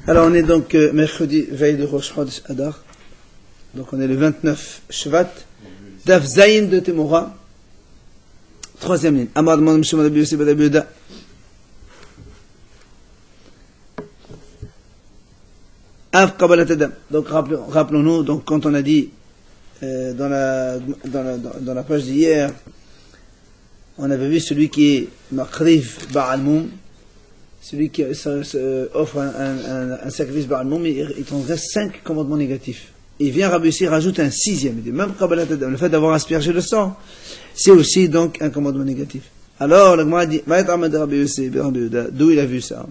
Alors on est donc mercredi, veille de Rosh Chodesh Adar. Donc on est le 29 Shvat. Daf Zayin de Temora. Troisième ligne. Amar Demande Mishum Rabbi Yossi ben Rabbi Yehuda. Av Kabbalat Adam. Donc rappelons-nous, donc quand on a dit dans la page d'hier, on avait vu celui qui est Makriv Ba'al Moum, celui qui offre un sacrifice Ba'al Moum, il transgresse 5 commandements négatifs. Et vient Rabbi Yossi rajoute un 6e. Il dit même Kabbalat Adam, le fait d'avoir aspergé le sang, c'est aussi donc un commandement négatif. Alors le Gemara dit Rabbi Yossi ben Rabbi Yehuda, d'où il a vu ça?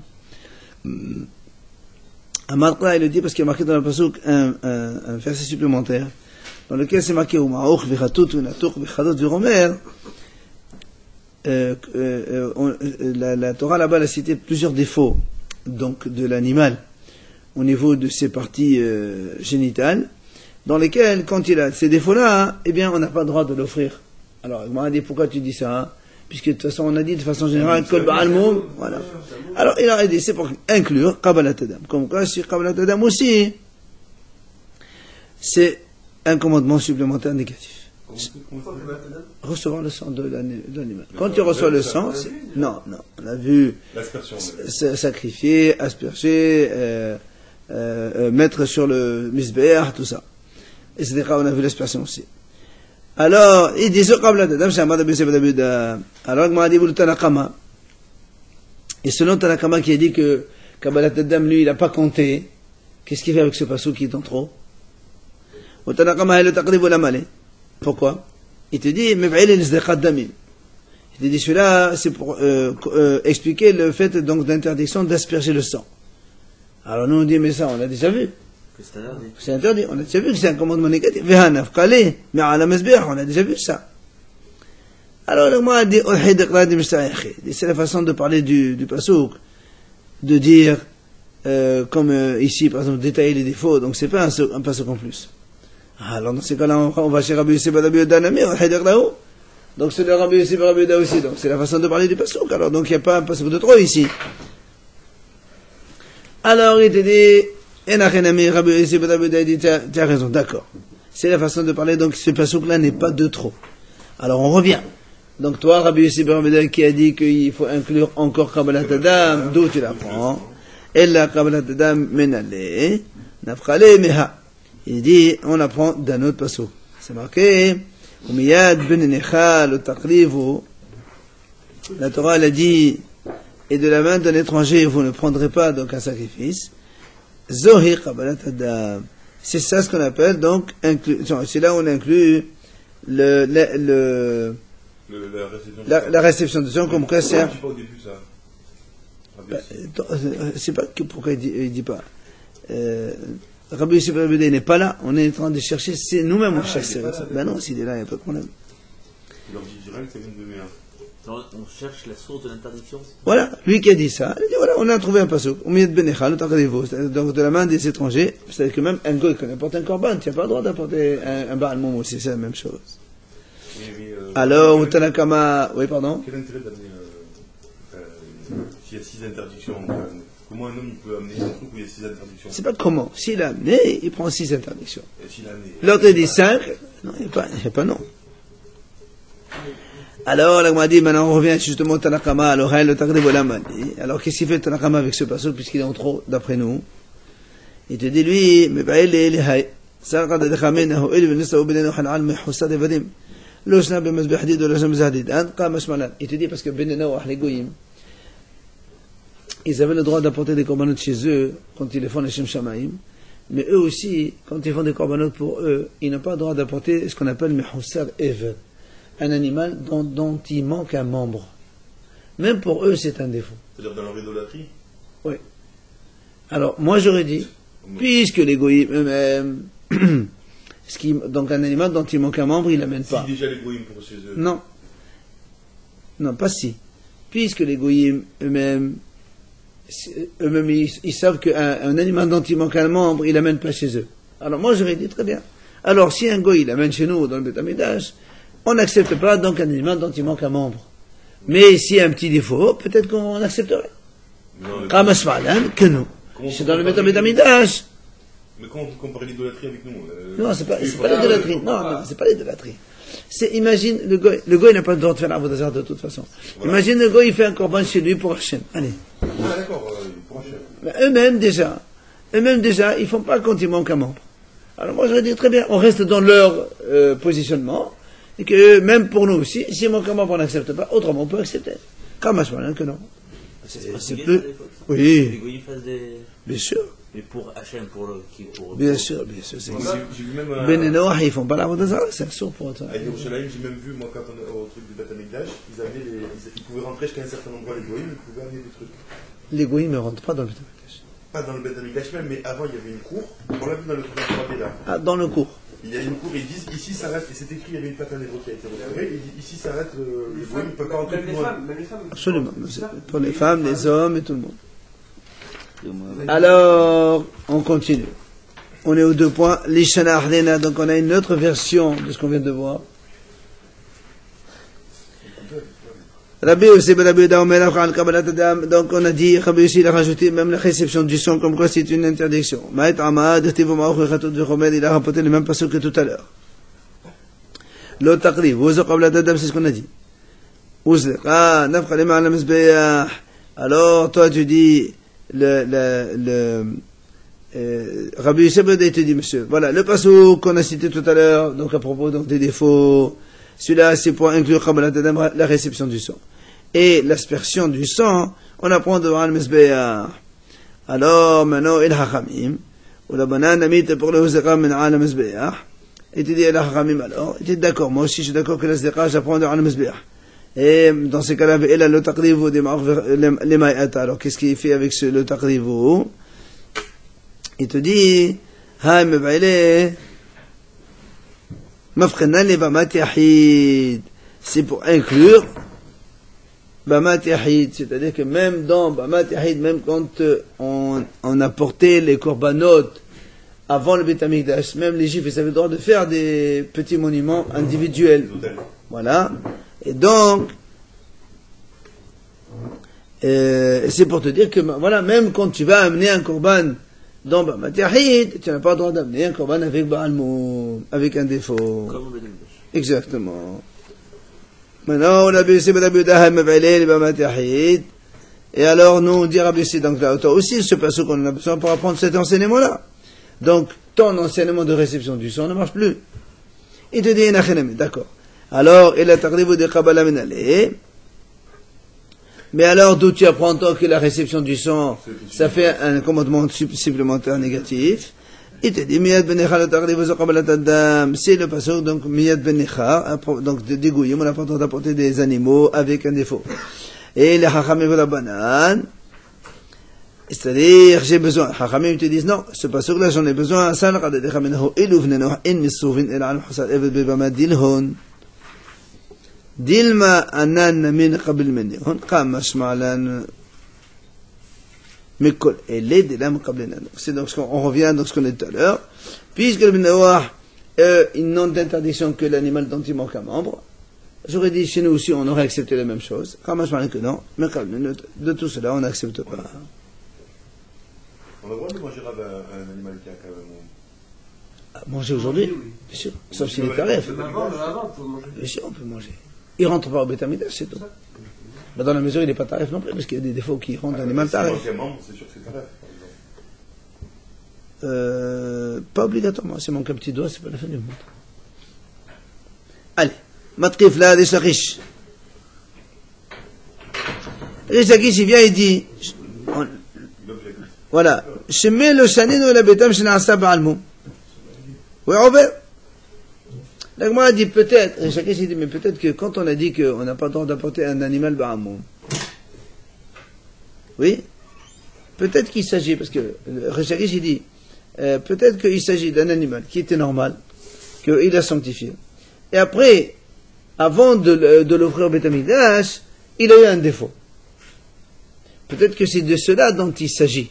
Amarqa, il le dit parce qu'il y a marqué dans le pasuk un verset supplémentaire dans lequel c'est marqué la Torah là-bas a cité plusieurs défauts donc de l'animal au niveau de ses parties génitales, dans lesquels quand il a ces défauts-là, eh bien on n'a pas le droit de l'offrir. Alors il m'a dit pourquoi tu dis ça, hein? Puisque de toute façon on a dit de façon générale Kol Ba'al Moum, voilà. Alors il a dit c'est pour inclure Kabbalat Adam. Comme quoi sur Kabbalat Adam aussi, c'est un commandement supplémentaire négatif. Recevoir le sang de l'animal. Quand tu reçois le sang, non, on a vu sacrifier, asperger, mettre sur le misbéach, tout ça. Etc. On a vu l'aspersion aussi. Alors, il dit Kabbalat Adam, c'est Amad Rabbi Yossi ben Rabbi Yehuda. Alors, il m'a dit Tanakama. Et selon Tanakama qui a dit que Kabbalat Adam, lui, il n'a pas compté, qu'est-ce qu'il fait avec ce passou qui est en trop? Pourquoi? Il te dit, il te dit, celui-là, c'est pour expliquer le fait donc d'interdiction d'asperger le sang. Alors nous on dit, mais ça, on l'a déjà vu. C'est interdit. On a déjà vu que c'est un commandement négatif. Mais à la mesbéach, on a déjà vu ça. Alors le mot dit, c'est la façon de parler du pasouk, de dire, comme ici, par exemple, détailler les défauts. Donc c'est pas un pasouk en plus. Alors dans ces cas-là, on va chez Rabbi Yossi ben Rabbi Yehuda, donc c'est le Rabbi Yossi ben Rabbi Yehuda aussi. Donc c'est la façon de parler du pasouk. Alors donc il n'y a pas un pasouk de trop ici. Alors il te dit, Rabbi Yossi ben Rabbi Yehuda, il dit, tu as raison, d'accord. C'est la façon de parler, donc ce pasouk-là n'est pas de trop. Alors on revient. Donc toi, Rabbi Yossi ben Rabbi Yehuda, qui a dit qu'il faut inclure encore Kabbalat Adam, d'où tu l'apprends? Ella Kabbalat Adam menale, nafchale meha. Il dit, on apprend d'un autre pasouk. C'est marqué, Umiyad ben necha le takrivu. La Torah, elle a dit, et de la main d'un étranger, vous ne prendrez pas donc un sacrifice. Zohi Kabbalat Adam. C'est ça ce qu'on appelle donc, c'est là où on inclut la réception de sang comme quoi c'est. C'est pas pourquoi il dit pas. Rabbi Yossi ben Rabbi Yehuda n'est pas là, on est en train de chercher, c'est nous-mêmes on cherche ces récits. Ben non, s'il est là, il n'y a pas de problème. Il leur dit direct, c'est une demi-heure. On cherche la source de l'interdiction. Voilà, lui qui a dit ça, il dit voilà, on a trouvé un passouk. Donc de la main des étrangers, c'est-à-dire que même un goy qui apporte un korban, tu n'as pas le droit d'apporter un Ba'al Moum aussi, c'est la même chose. Alors, au Tanakama, oui, pardon. Quel intérêt d'amener, s'il y a 6 interdictions, comment un homme peut amener un truc où il y a 6 interdictions? C'est pas comment. S'il a amené, il prend 6 interdictions. Et s'il a amené. L'autre dit 5. Non, il n'y a pas non. Alors, là, on m'a dit, maintenant on revient justement au Tanakama, alors le Takriv Olam. Alors, qu'est-ce qu'il fait le Tanakama avec ce passage, puisqu'il est en trop, d'après nous? Il te dit, lui, mais bah, il est سرقة دخامين هو إلي بالنسبة وبيننا وحنا على محوسات فديم لو شنا بمزبح حديد ولا شمس حديد أنت قام مشملا. Il te dit parce que بيننا وحنا goyim, ils avaient le droit d'apporter des corbanotes chez eux quand ils les font les Shem Shamaim, mais eux aussi, quand ils font des corbanotes pour eux, ils n'ont pas le droit d'apporter ce qu'on appelle Mehoussar Ever, un animal dont il manque un membre. Même pour eux, c'est un défaut. C'est-à-dire dans leur idolâtrie? Oui. Alors, moi j'aurais dit, puisque les goyim eux-mêmes, donc un animal dont il manque un membre, il l'amène pas. Si déjà les goyim pour chez eux? Non. Non, pas si. Puisque les goyim eux-mêmes, ils savent qu'un animal dont il manque un membre, il l'amène pas chez eux. Alors moi j'aurais dit très bien. Alors si un goy il l'amène chez nous dans le Beth Amidash, on n'accepte pas donc un animal dont il manque un membre. Mais s'il y a un petit défaut, peut-être qu'on accepterait. Non, que nous. C'est dans le Betamidash. Mais quand vous comparez l'idolâtrie avec nous... Non, c'est pas l'idolâtrie. Non, c'est pas l'idolâtrie. Imagine, le goy il n'a pas le droit de faire l'Avodazar de toute façon. Voilà. Imagine le goy, il fait un corban chez lui pour Hachem. Allez. Ah, d'accord, pour Hachem. Eux-mêmes déjà, ils font pas quand il manque un membre. Alors moi, j'aurais dit très bien, on reste dans leur positionnement, et que même pour nous aussi, s'il manque un membre, on n'accepte pas, autrement on peut accepter. Comme Hachem, que non. C'est plus... Oui. Les goyim fassent des... Bien sûr. Mais pour Hachem, bien sûr. J'ai vu même... Ben et Noah, ils font pas l'Avodazar, c'est un sourd pour autant. À Yerushalayim, j'ai même vu, moi, quand on est au truc du Beth Amikdash, ils pouvaient rentrer jusqu'à un certain endroit, les goyim, ils pouvaient amener des trucs. Les goyim ne rentrent pas dans le Beth Amikdash. Pas dans le Beth Amikdash même, mais avant, il y avait une cour. On l'a vu dans le truc de là. Ah, dans le cours. Il y a une cour, et ils disent, ici s'arrête, et c'est écrit, il y avait une plaque à négro qui a été retirée, et ici s'arrête, les goyim ne peuvent pas rentrer plus loin. Absolument. Pour les femmes, les hommes et tout le monde. Alors, on continue. On est aux 2 points. L'Ishana Ahdena, donc on a une autre version de ce qu'on vient de voir. Rabbi aussi, donc on a dit, Rabbi aussi, il a rajouté même la réception du son, comme quoi c'est une interdiction. Maït Amad, il a rapporté le même passage que tout à l'heure. L'autre taqrib, c'est ce qu'on a dit. Alors, toi tu dis, Rabbi Yosef il te dit, monsieur, voilà, le passage qu'on a cité tout à l'heure, donc à propos donc, des défauts, celui-là c'est pour inclure la réception du sang. Et l'aspersion du sang, on apprend devant le Mizbeah. Alors, maintenant, il hachamim, ou la banane amite pour le Huzekha min al Mizbeah, et tu dis, il hachamim alors, il dit, d'accord, moi aussi je suis d'accord que l'Huzekha, j'apprends devant le Mizbeah. Et dans ces cas-là, il a le taqrivu les maïata. Alors, qu'est-ce qu'il fait avec le taqrivu? Il te dit, ha meb'ile, mafkhana li bamat yahid. C'est pour inclure bamat yahid. C'est-à-dire que même dans bamat yahid, même quand on a porté les korbanot avant le Beth Amikdash, même les Juifs, ils avaient le droit de faire des petits monuments individuels. Voilà. Et donc, c'est pour te dire que, voilà, même quand tu vas amener un korban dans Bamat Yahid, tu n'as pas le droit d'amener un korban avec Baal Moum, avec un défaut. Exactement. Maintenant, on a baissé Bamat Yahid. Et alors, nous, on dit Rabbi Yossi, donc là, toi aussi, ce passage qu'on a besoin pour apprendre cet enseignement-là. Donc, ton enseignement de réception du sang ne marche plus. Il te dit, d'accord. Alors, il a taqribu de Kabbalah Minale. Mais alors, d'où tu apprends toi que la réception du sang, ça fait un commandement supplémentaire négatif. Il te dit, Miyad Benecha le taqribu de Kabbalah Tadam. C'est le passage, donc, Miyad Benecha, donc, des goyim, on a pas le droit d'apporter des animaux avec un défaut. Et les Hachamim de la banane, c'est-à-dire, j'ai besoin. Hachamim te disent, non, ce passage-là, j'en ai besoin. Sal Qadadekha Menahu, Iluvnenoh, In Missouvin, El Al Hussad, Evet Bebama Dilhon. Dilma anan min qabil minni. On qam shma'lan mikol elle de lam qablina. C'est donc on revient dans ce qu'on a dit tout à l'heure. Puisque le Noah ils n'ont d'interdiction que l'animal dont il manque un membre. J'aurais dit chez nous aussi on aurait accepté la même chose. Qam shma'lan que non. Mais de tout cela on n'accepte pas. On a le droit de manger un animal qui a quand même... Manger aujourd'hui, bien sûr. Sauf s'il est tarif. Bien sûr on peut manger. Il ne rentre pas au Beth Amikdash, c'est tout. Mais dans la mesure, il n'est pas tarif non plus, parce qu'il y a des défauts qui rendent l'animal tarif. C'est sûr que c'est tarif, pas obligatoirement. Si manque un petit doigt, c'est pas la fin du monde. Allez. Matkif là, des Shakish. Les Shakish, il vient et dit, voilà. Shemé le shanin ou la betam shena'asa ba'almum. Oui, on va. Donc moi, dit peut-être, chacun s'est dit, mais peut-être que quand on a dit qu'on n'a pas le droit d'apporter un animal ba'amoum, oui, peut-être qu'il s'agit, parce que chacun s'est dit, peut-être qu'il s'agit d'un animal qui était normal, qu'il a sanctifié. Et après, avant de l'offrir au Beth Amikdash, il a eu un défaut. Peut-être que c'est de cela dont il s'agit.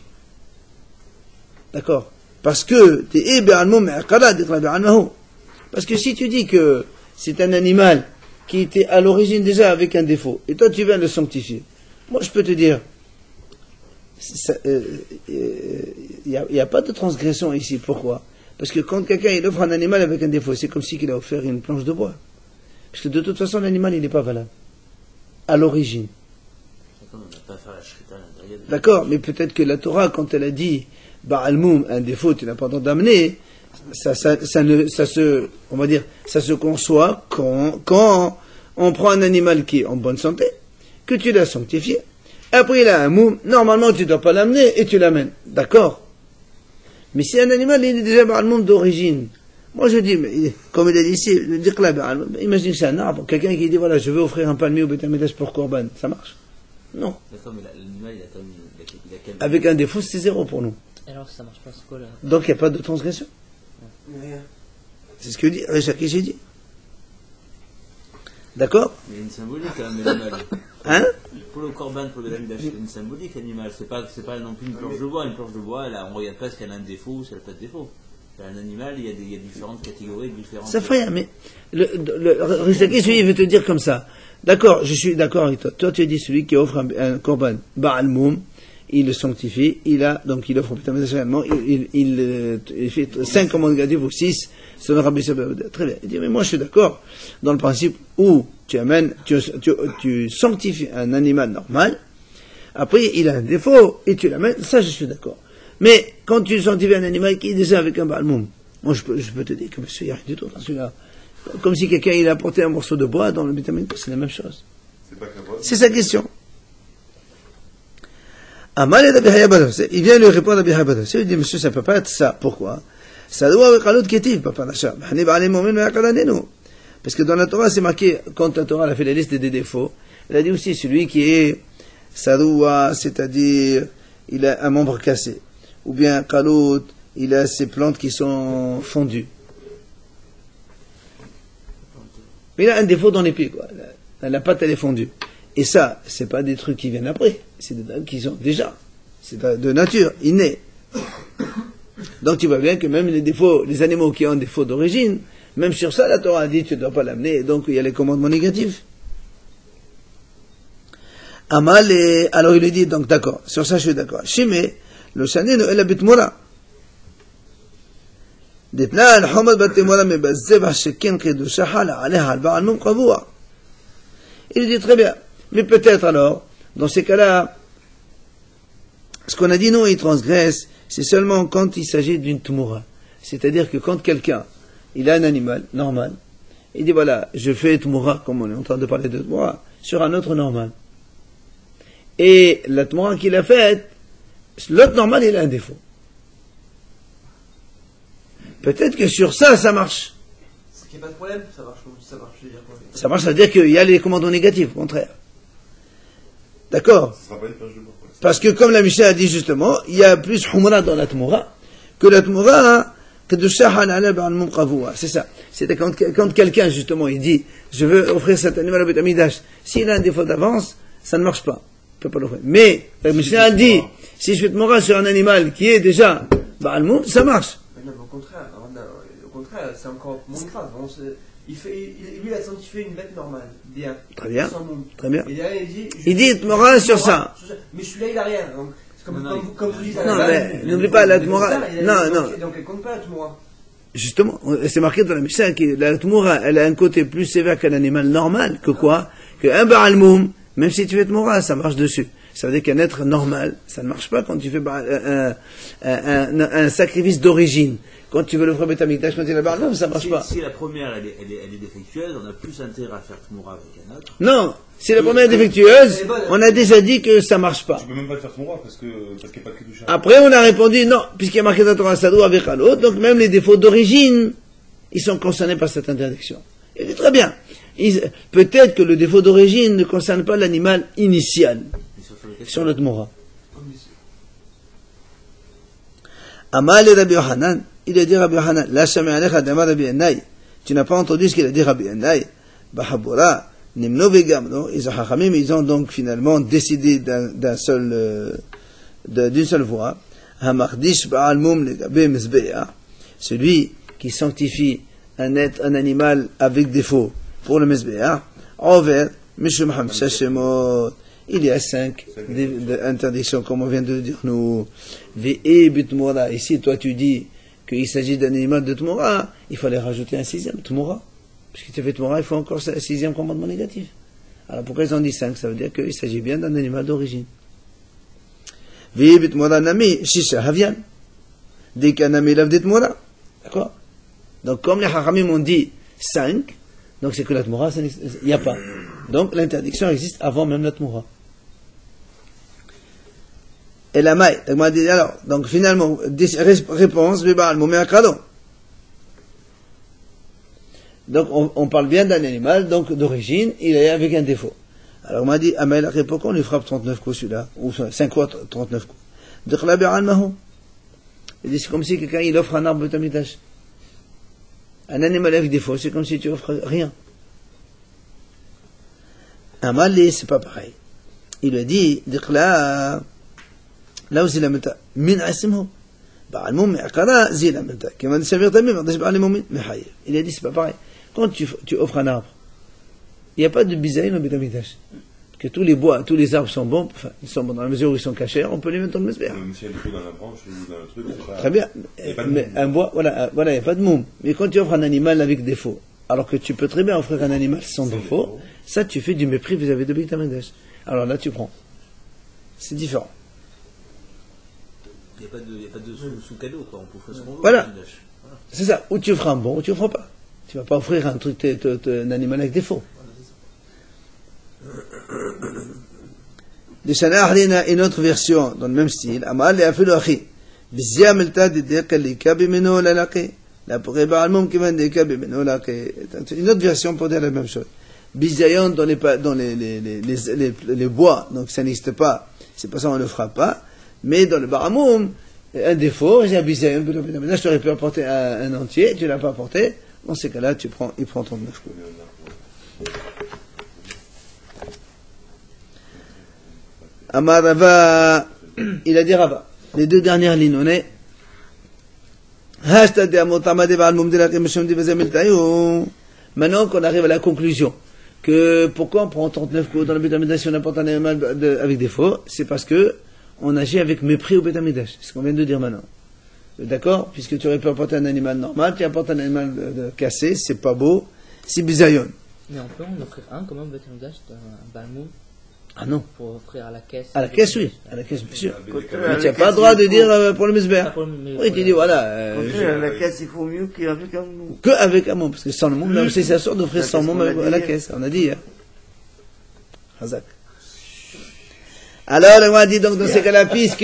D'accord? Parce que, t'es ba'amoum, parce que si tu dis que c'est un animal qui était à l'origine déjà avec un défaut, et toi tu viens le sanctifier, moi je peux te dire, Il n'y a pas de transgression ici. Pourquoi? Parce que quand quelqu'un il offre un animal avec un défaut, c'est comme si il a offert une planche de bois. Parce que de toute façon, l'animal, il n'est pas valable. À l'origine. D'accord, mais peut-être que la Torah, quand elle a dit Ba'al Moum, un défaut, tu n'as pas le droit d'amener, ça se conçoit quand on prend un animal qui est en bonne santé, que tu l'as sanctifié. Après, il a un moum, normalement, tu ne dois pas l'amener et tu l'amènes. D'accord? Mais si un animal, il est déjà Ba'al Moum d'origine, moi je dis, mais, comme il a dit ici, imagine que c'est un arbre, quelqu'un qui dit, voilà, je veux offrir un palmier au Beth Amikdash pour Korban, ça marche? Non. Avec un défaut, c'est 0 pour nous. Alors ça marche pas, c'est quoi là? Donc il n'y a pas de transgression. Rien. C'est ce que dit Réchaki, j'ai dit. D'accord? Il y a une symbolique quand même, l'animal. Hein? Pour le Korban, pour le Beth, il y a une symbolique, l'animal. C'est pas non plus une planche de bois. Une planche de bois, on ne regarde pas si elle a un défaut ou si elle n'a pas de défaut. Un animal, il y a différentes catégories, différentes. Ça fait rien, mais Réchaki, il veut te dire comme ça. D'accord, je suis d'accord avec toi. Toi, tu as dit celui qui offre un Korban, Ba'al Moum, il le sanctifie, il offre il fait 5 commandes négatives ou 6, selon Rabbi Sabbath. Très bien. Il dit, mais moi je suis d'accord dans le principe où tu sanctifies un animal normal, après il a un défaut et tu l'amènes, ça je suis d'accord. Mais quand tu sanctifies un animal qui est déjà avec un Ba'al Moum, moi je peux te dire que monsieur, il n'y a rien du tout dans celui-là. Comme si quelqu'un il a apporté un morceau de bois dans le vitamine, c'est la même chose. C'est sa question. Il vient lui répondre à Abi Hayabad. Il dit, monsieur, ça ne peut pas être ça. Pourquoi? Ça doit être l'autre kétif, papa Nacha. Parce que dans la Torah, c'est marqué, quand la Torah a fait la liste des défauts, elle a dit aussi celui qui est Sadoua, c'est-à-dire, il a un membre cassé. Ou bien Kalout, il a ses plantes qui sont fondues. Mais il a un défaut dans les pieds, quoi. La pâte, elle est fondue. Et ça, c'est pas des trucs qui viennent après. C'est des trucs qui sont déjà. C'est de nature, innés. Donc tu vois bien que même les défauts, les animaux qui ont un défaut d'origine, même sur ça, la Torah a dit, tu ne dois pas l'amener. Donc il y a les commandements négatifs. Amal, alors il lui dit, donc d'accord. Sur ça, je suis d'accord. Shime, le shané no ela bitmura. דתנה על חומר בתמורה מבזבח שכן חידושה חלה עליה על בעל מום קבוע. Il dit très bien, mais peut-être alors, dans ces cas-là, ce qu'on a dit non, il transgresse, c'est seulement quand il s'agit d'une tmoura. C'est-à-dire que quand quelqu'un, il a un animal normal, il dit voilà, je fais tmoura, comme on est en train de parler de tmoura, sur un autre normal. Et la tmoura qu'il a faite, l'autre normal, il a un défaut. Peut-être que sur ça, ça marche. Ce qui n'est pas de problème, ça marche, je veux dire quoi. Ça marche, ça veut dire qu'il y a les commandements négatifs, au contraire. D'accord? Parce que comme la Mishnah a dit justement, il y a plus humra dans la tmoura que la tmoura que de shahan ala ba'al mum qavua. C'est ça. C'est quand quelqu'un justement il dit je veux offrir cet animal au Beth Amikdash, s'il a un défaut d'avance, ça ne marche pas. Il peut pas l'offrir. Mais la Mishnah a dit si je fais tmoura sur un animal qui est déjà ba'al mum, ça marche. Non, au contraire, c'est encore moins grave. Lui, il a sanctifié une bête normale. Bien. Très bien. Sans monde. Très bien. Et là, il dit tmoura sur ça. Mais celui-là, il n'a rien. Donc, comme vous dites. Non, mais n'oublie pas la tmoura. Non. Donc, elle compte pas la tmoura. Justement, c'est marqué dans la Mishnah que la tmoura, elle a un côté plus sévère qu'un animal normal. Que quoi? Qu'un ba'al moum, même si tu fais tmoura, ça marche dessus. Ça veut dire qu'un être normal, ça ne marche pas quand tu fais un sacrifice d'origine. Quand tu veux le faire Beth Amikdash, quand il est ba'al moum, ça ne marche pas. Si la première, elle est défectueuse, on a plus intérêt à faire tmoura avec un autre. Non, si la première est défectueuse, on a déjà dit que ça ne marche pas. Tu peux même pas le faire tmoura parce qu'il n'y a pas de kedusha. Après, on a répondu non, puisqu'il y a marqué dans la Torah Sadou avec Halot, donc même les défauts d'origine, ils sont concernés par cette interdiction. Il dit très bien. Peut-être que le défaut d'origine ne concerne pas l'animal initial sur le tmoura. Amal et Rabbi Yohanan, il a dit Rabbi Yohanan, la shami alecha d'amar Rabbi Enai, tu n'as pas entendu ce qu'il a dit Rabbi Enai, Bahabura, Nimno Vegamno, ils ont donc finalement décidé d'une seule voix, Hamardish Ba'al Mum Legabe Mezbeah, celui qui sanctifie un animal avec défaut pour le Mezbeah, Over, Mishum Hamsha Shemot, Il y a 5 interdictions, comme on vient de le dire nous. Ve'e b'tmura. Ici, toi, tu dis qu'il s'agit d'un animal de tmura, il fallait rajouter un 6e, tmura. Puisque tu fais tmura, il faut encore un 6e commandement négatif. Alors pourquoi ils ont dit 5? Ça veut dire qu'il s'agit bien d'un animal d'origine. Ve'e b'tmura nami, shisha havian. Dès qu'un nami lave d'tmura. D'accord? Donc, comme les haramim ont dit 5, donc c'est que la tmura, il n'y a pas. Donc, l'interdiction existe avant même la tmura. Et la maille, alors, donc finalement, réponse, donc on parle bien d'un animal, donc d'origine, il est avec un défaut. Alors on m'a dit, ah mais la réponse, on lui frappe 39 coups celui-là, ou 5 fois 39 coups. Il dit, c'est comme si quelqu'un il offre un arbre de Midash. Un animal avec défaut, c'est comme si tu offres rien. Un malais, c'est pas pareil. Il lui a dit, là où il a mis min asimho, ba'almoum me'akara zil amenta. Comme dit Samir Tamim, il a dit, c'est pas pareil. Quand tu offres un arbre, il n'y a pas de bisaïn au Betamidash. Que tous les bois, tous les arbres sont bons, enfin, ils sont bons dans la mesure où ils sont cachés, on peut les mettre dans le mesbéa. Même si elle est dans la branche ou dans le truc, c'est pas... Très bien. Mais un bois, voilà, il n'y a pas de moum. Mais quand tu offres un animal avec défaut, alors que tu peux très bien offrir un animal sans défaut, ça tu fais du mépris vis-à-vis de Betamidash. Alors là tu prends. C'est différent. Il n'y a pas de sous-cadeau, quoi. On peut offrir ce qu'on veut. Voilà. C'est ça. Ou tu offres un bon, ou tu offres pas. Tu vas pas offrir un truc, un animal avec défaut. Une autre version dans le même style. Amal et afilu akhi. Biziam elta dideka lika bimeno lalaqi. La pourrait ba'almum qui vend deka bimeno lalaqi. Une autre version pour dire la même chose. Bizayon dans les bois, donc ça n'existe pas. C'est pas ça, on ne le fera pas. Mais dans le baramoum, un défaut, j'ai un bizayon, je t'aurais pu apporter un entier, tu l'as pas apporté. Dans ces cas-là, il prend 39 coups. Amar Rava, il a dit Rava. Les deux dernières lignes, on est. Maintenant qu'on arrive à la conclusion, que pourquoi on prend 39 coups dans le Betamidash si on apporte un animal avec défaut, c'est parce que on agit avec mépris au Betamidash. C'est ce qu'on vient de dire maintenant. D'accord? Puisque tu aurais pu apporter un animal normal, tu apportes un animal cassé, c'est pas beau, c'est bizayon. Mais on peut en offrir un comme un Betamidash, un balmoum. Ah non. Pour offrir à la caisse. À la caisse, oui. À la caisse, bien sûr. Mais tu n'as pas le droit de dire pour le misbéa. Oui, tu dis voilà. À la caisse, il faut mieux qu'avec un mot. Qu'avec un mot, parce que sans le mot, même si c'est sûr d'offrir sans mot à la caisse. On a dit, hein. Hazak. Alors, on a dit donc dans ces cas-là, puisque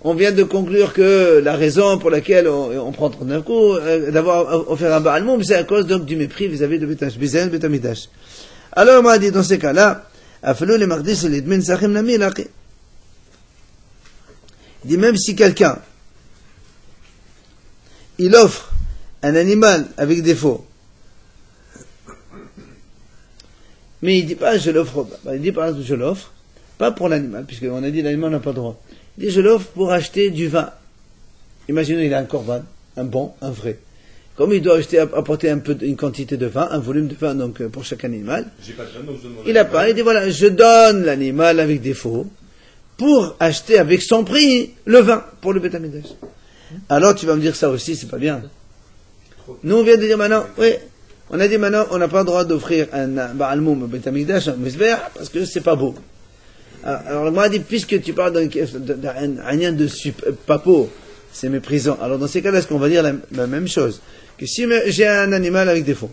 on vient de conclure que la raison pour laquelle on prend 39 coups, d'avoir offert un ba'al moum, c'est à cause donc du mépris vis-à-vis de Betamidash. Alors, on a dit dans ces cas-là, il dit même si quelqu'un il offre un animal avec défaut, mais il dit pas je l'offre pas, il dit par exemple je l'offre pas pour l'animal, puisqu'on a dit l'animal n'a pas le droit, il dit je l'offre pour acheter du vin. Imaginez il a un corban, un bon, un vrai. Comme il doit apporter une quantité de vin, un volume de vin donc pour chaque animal, il n'a pas, il dit voilà, je donne l'animal avec défaut pour acheter avec son prix le vin pour le Betamidash. Alors tu vas me dire ça aussi, c'est pas bien. Nous on vient de dire maintenant, oui, on a dit maintenant on n'a pas le droit d'offrir un ba'almoum au Betamidash, un misbéa, parce que c'est pas beau. Alors moi dit, puisque tu parles d'un rien de pas beau, c'est méprisant. Alors dans ces cas-là, est-ce qu'on va dire la même chose? Que si j'ai un animal avec défaut,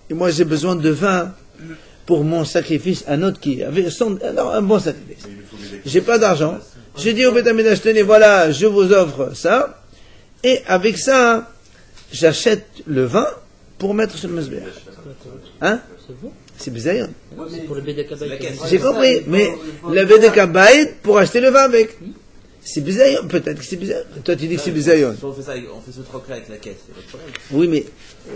et moi j'ai besoin de vin pour mon sacrifice, un autre qui avait un bon sacrifice. J'ai pas d'argent. Je dis au Betamidash, tenez, voilà, je vous offre ça, et avec ça, j'achète le vin pour mettre sur le mesbéa. Hein? C'est bizayon. C'est pour le BDK. J'ai compris, mais le BDK pour acheter le vin avec. C'est bizayon, peut-être que c'est bizayon. Toi tu dis que c'est bizayon. On fait ça, on fait ce troc-là avec la caisse, il n'y a pas de problème. Oui, mais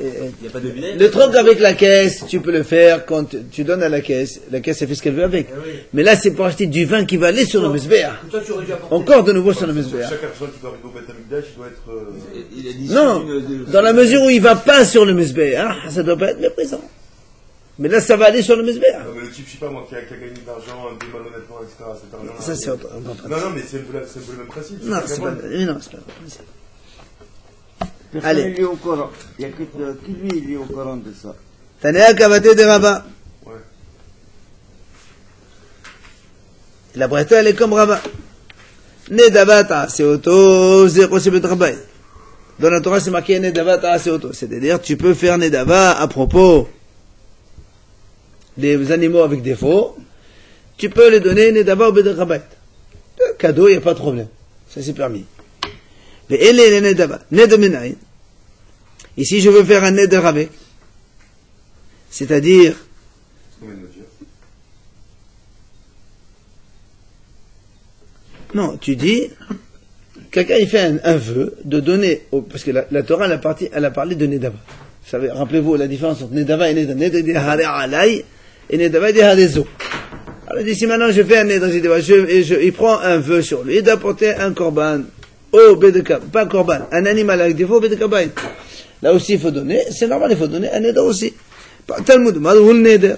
Il n'y a pas de bizayon. le troc avec la caisse, tu peux le faire quand tu donnes à la caisse elle fait ce qu'elle veut avec. Mais là, c'est pour acheter du vin qui va aller sur le mesbéa. Encore de nouveau sur le mesbéa. Chaque personne qui doit arriver au Betamidash, il doit être... Il a dit Non, dans la mesure où il va pas sur le mesbéa, ça doit pas être méprisant. Mais là, ça va aller sur le Mizbeach. Non, mais le type, je sais pas moi, qui a gagné de l'argent, un peu malhonnêtement, etc. Cet argent-là. Ça, c'est autre. Non, non, mais c'est un peu le même principe. Non, c'est pas non, c'est pas le principe. Personne Allez. n'est lié au Coran. Il n'y a que lui est lié au Coran de ça. Tania Kavate de Rabat. Ouais. La Breta, elle est comme Rabat. Nedavata, c'est auto, zéro, c'est betrabaï. Dans la Torah, c'est marqué Nedavata, c'est auto. C'est-à-dire, tu peux faire Nedava à propos des animaux avec défaut. Tu peux les donner Nedava au betrabaï. Cadeau, il n'y a pas de problème. Ça, c'est permis. Mais elle est Nedava. Nedaminaï. Ici, je veux faire un Neder avec. C'est-à-dire, Combien de dire non, tu dis, quelqu'un il fait un vœu de donner, parce que la Torah elle a parlé de Nedava. Vous savez, rappelez-vous la différence entre Nedava et Nedava. Nedava dit Hare alay et Nedava dit Harezo. Alors il dit, si maintenant je fais un Nedava, il prend un vœu sur lui d'apporter un korban au Bedeka, pas un korban, un animal avec défaut au Bedekabayt. Là aussi il faut donner, c'est normal, il faut donner un Neder aussi. Talmud, ou le Neder.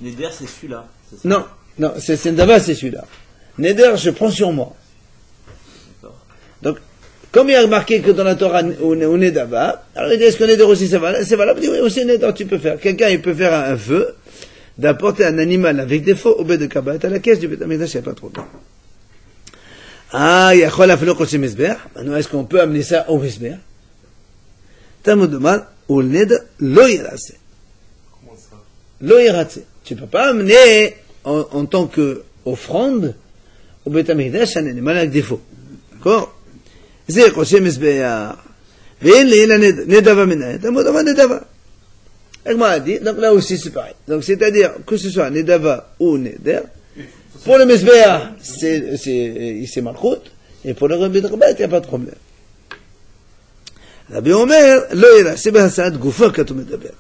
Neder, c'est celui-là. c'est ça. Non, non, c'est Nedava, c'est celui-là. Neder, je prends sur moi. D'accord. Donc, comme il y a marqué que dans la Torah, on est Nedava, alors il dit, est-ce que Neder aussi c'est valable? Il dit, oui, aussi Neder, tu peux faire. Quelqu'un, il peut faire un vœu d'apporter un animal avec défaut au Beth de Kabat, à la caisse du Beth Amikdash, il n'y a pas trop de temps. Ah, il y a quoi la fleur côté Mizbeach? Maintenant, est-ce qu'on peut amener ça au Mizbeach? Talmud Omar, ou le Neder, lo yirase. Comment ça? Lo yirase. Tu peux pas amener en tant que offrande au Beth Amikdash un animal avec défaut. D'accord? C'est Koshe Mizbeach. Ve'en le'ila Nedava minayet. Talmud Omar Nedava. Agma a dit, donc là aussi c'est pareil. Donc c'est-à-dire que ce soit Nedava ou Neder, pour le Mizbeach, c'est Malchut, et pour le Beth Kabat, il n'y a pas de problème. Rabbi Omer, lo ira, c'est Bahasad Goufa quand on medaber.